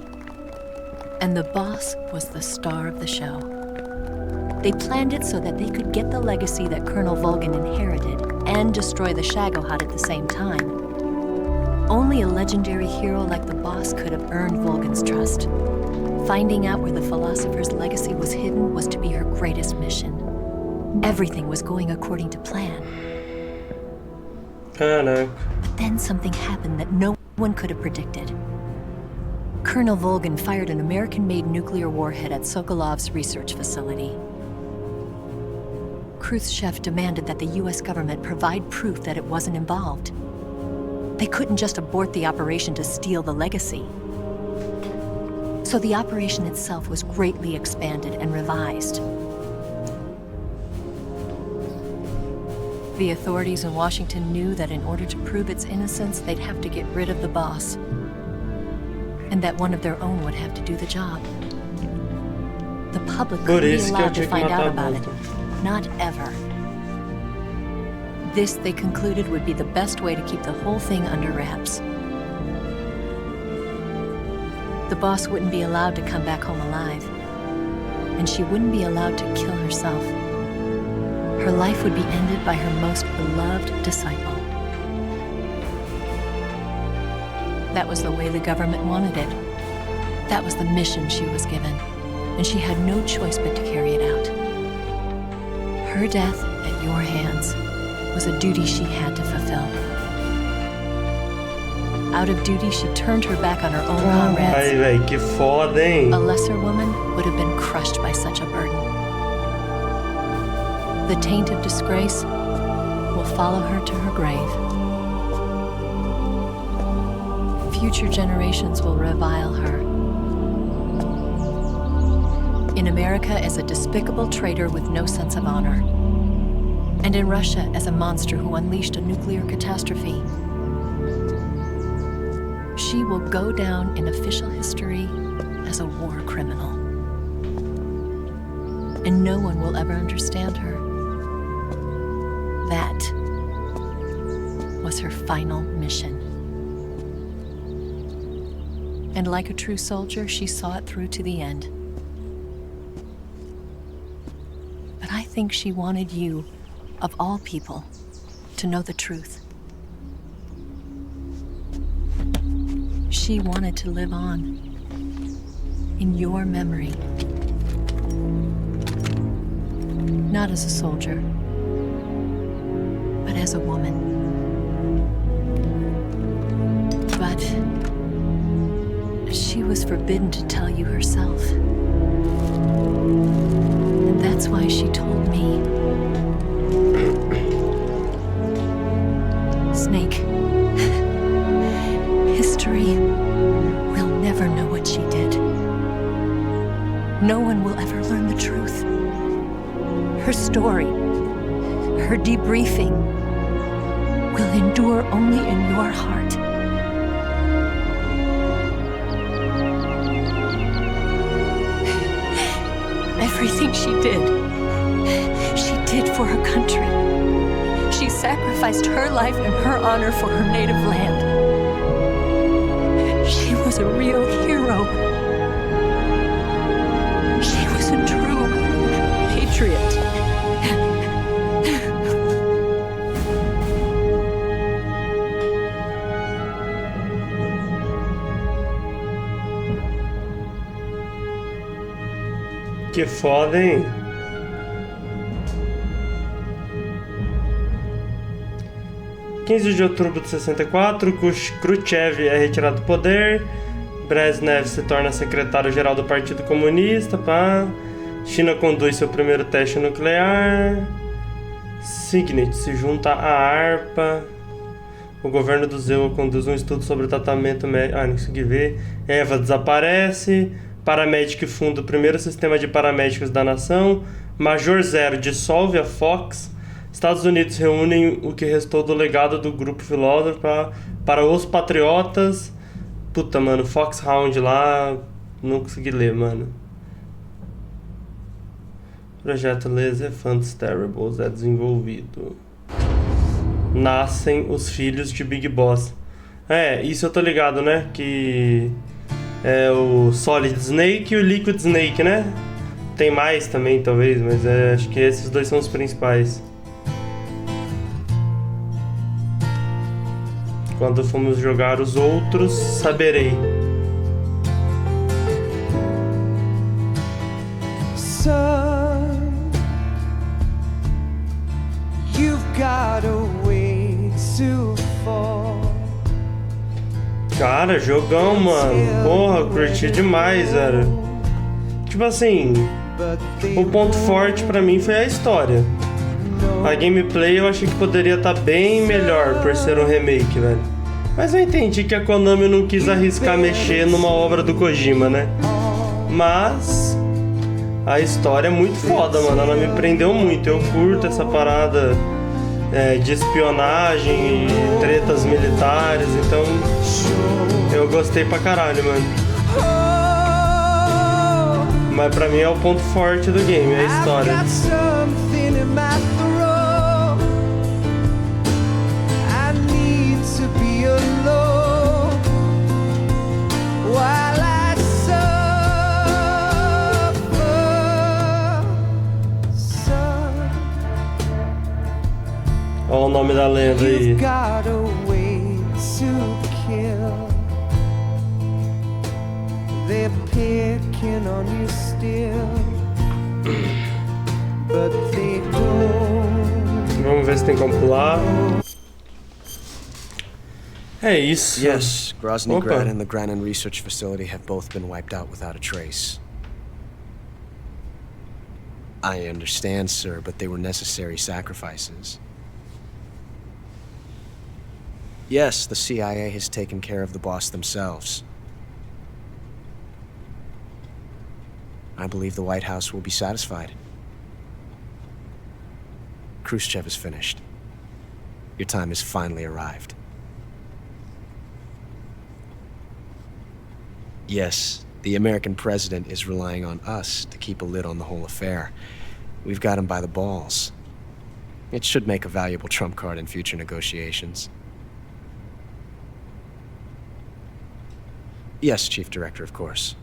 [SPEAKER 8] And the boss was the star of the show. They planned it so that they could get the legacy that Colonel Volgin inherited and destroy the Shagohod at the same time. Only a legendary hero like the boss could have earned Volgin's trust. Finding out where the philosopher's legacy was hidden was to be her greatest mission. Everything was going according to plan. But then something happened that no one could have predicted. Colonel Volgin fired an American-made nuclear warhead at Sokolov's research facility. Khrushchev demanded that the US government provide proof that it wasn't involved. They couldn't just abort the operation to steal the legacy. So the operation itself was greatly expanded and revised. The authorities in Washington knew that in order to prove its innocence, they'd have to get rid of the boss. And that one of their own would have to do the job. The public couldn't be allowed to find out about it. Not ever. This, they concluded, would be the best way to keep the whole thing under wraps. The boss wouldn't be allowed to come back home alive. And she wouldn't be allowed to kill herself. Her life would be ended by her most beloved disciple. That was the way the government wanted it. That was the mission she was given, and she had no choice but to carry it out. Her death at your hands was a duty she had to fulfill. Out of duty, she turned her back on her own comrades.
[SPEAKER 1] Ai, véi, que foda, hein?
[SPEAKER 8] A lesser woman would have been crushed by such a burden. The taint of disgrace will follow her to her grave. Future generations will revile her. In America as a despicable traitor with no sense of honor. And in Russia as a monster who unleashed a nuclear catastrophe. She will go down in official history as a war criminal. And no one will ever understand her. That was her final mission. And like a true soldier, she saw it through to the end. But I think she wanted you, of all people, to know the truth. She wanted to live on, in your memory. Not as a soldier, but as a woman. But she was forbidden to tell you herself. And that's why she told me. Snake, history will never know what she did. No one will ever learn the truth. Her story, her debriefing, will endure only in your heart. Everything she did for her country. She sacrificed her life and her honor for her native land. She was a real hero. She was a true patriot.
[SPEAKER 1] Que foda, hein? 15 de outubro de 64, Khrushchev é retirado do poder. Brezhnev se torna secretário-geral do Partido Comunista. Pá. China conduz seu primeiro teste nuclear. Signet se junta à ARPA. O governo do Zewa conduz um estudo sobre o tratamento médico. Não consegui ver. Eva desaparece. Paramédic funda o primeiro sistema de paramédicos da nação. Major Zero dissolve a Fox. Estados Unidos reúnem o que restou do legado do grupo filósofo para os patriotas. Puta, mano, Foxhound lá. Não consegui ler, mano. Projeto Laser Funds Terribles é desenvolvido. Nascem os filhos de Big Boss. Isso eu tô ligado, né? Que é o Solid Snake e o Liquid Snake, né? Tem mais também, talvez, mas acho que esses dois são os principais. Quando formos jogar os outros, saberei. Cara, jogão, mano. Porra, curti demais, velho. Tipo assim, o ponto forte pra mim foi a história. A gameplay eu achei que poderia estar bem melhor por ser um remake, velho. Mas eu entendi que a Konami não quis arriscar mexer numa obra do Kojima, né? Mas a história é muito foda, mano. Ela me prendeu muito. Eu curto essa parada de espionagem e tretas militares, então eu gostei pra caralho, mano. Mas pra mim é o ponto forte do game, é a história. Olha o nome da lenda aí. Vamos ver se tem como pular. É isso.
[SPEAKER 11] Yes, Groznygrad and the Granin Research Facility have both been wiped out without a trace. I understand, sir, but they were necessary sacrifices. Yes, the CIA has taken care of the boss themselves. I believe the White House will be satisfied. Khrushchev is finished. Your time has finally arrived. Yes, the American president is relying on us to keep a lid on the whole affair. We've got him by the balls. It should make a valuable trump card in future negotiations. Yes, Chief Director, of course.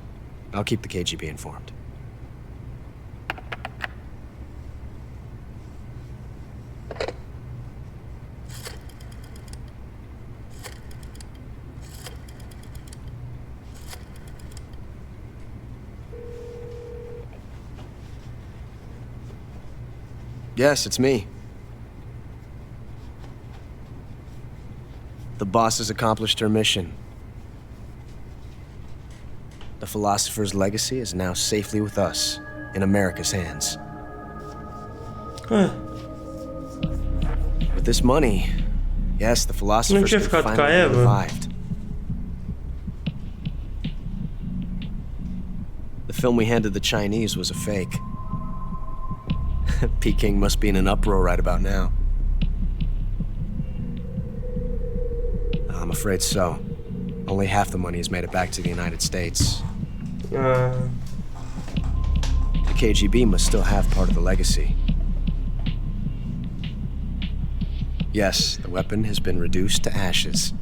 [SPEAKER 11] I'll keep the KGB informed. Yes, it's me. The boss has accomplished her mission. The philosopher's legacy is now safely with us, in America's hands. With this money, yes, the philosophers can finally be revived. The film we handed the Chinese was a fake. Peking must be in an uproar right about now. I'm afraid so. Only half the money has made it back to the United States. The KGB must still have part of the legacy. Yes, the weapon has been reduced to ashes.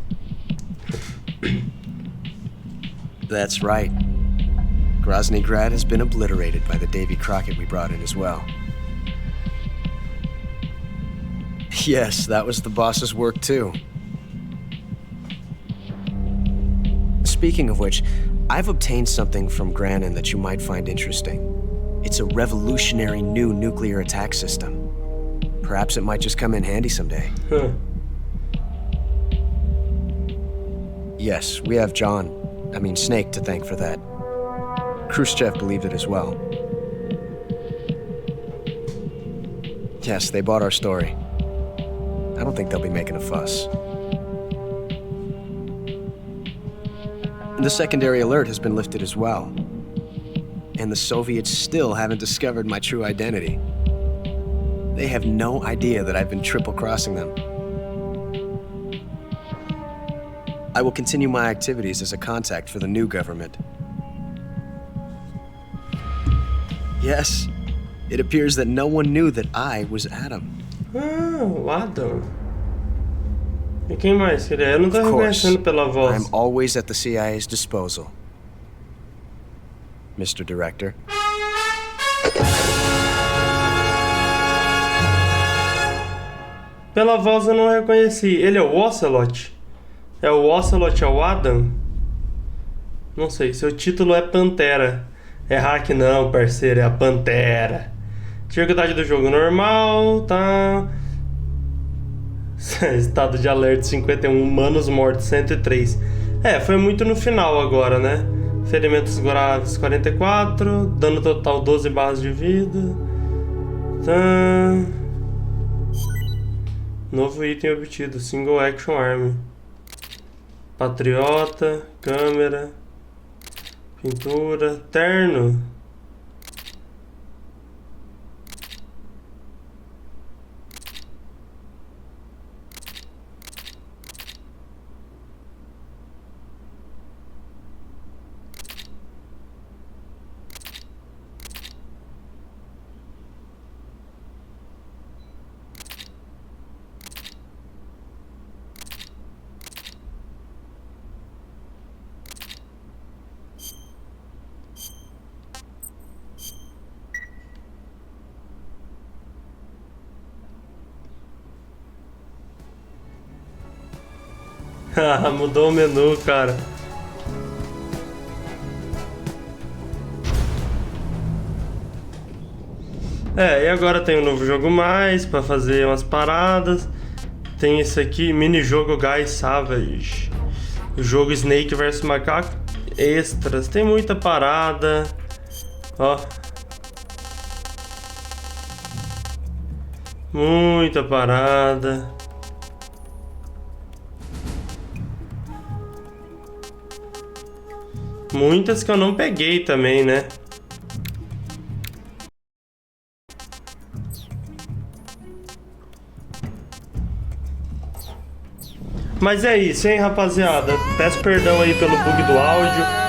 [SPEAKER 11] That's right. Groznygrad has been obliterated by the Davy Crockett we brought in as well. Yes, that was the boss's work too. Speaking of which, I've obtained something from Granin that you might find interesting. It's a revolutionary new nuclear attack system. Perhaps it might just come in handy someday. Yes, we have Snake to thank for that. Khrushchev believed it as well. Yes, they bought our story. I don't think they'll be making a fuss. The secondary alert has been lifted as well. And the Soviets still haven't discovered my true identity. They have no idea that I've been triple-crossing them. I will continue my activities as a contact for the new government. Yes, it appears that no one knew that I was Adam.
[SPEAKER 1] Ah, o Adam. E quem mais? Eu não tô reconhecendo pela voz.
[SPEAKER 11] I'm always at the CIA's disposal, Mr. Director.
[SPEAKER 1] Pela voz eu não reconheci. Ele é o Ocelot? É o Ocelot, é o Adam? Não sei, seu título é Pantera. É hack não, parceiro, é a Pantera. Dificuldade do jogo normal, tá? Estado de alerta 51, humanos mortos 103. Foi muito no final agora, né? Ferimentos graves 44, dano total 12 barras de vida. Tá. Novo item obtido, Single Action Arm. Patriota, câmera, pintura, terno. Mudou o menu, cara. E agora tem um novo jogo mais pra fazer umas paradas. Tem esse aqui, mini jogo Guy Savage. O jogo Snake vs Macaco extras. Tem muita parada. Ó. Muita parada. Muitas que eu não peguei também, né? Mas é isso, hein, rapaziada? Peço perdão aí pelo bug do áudio.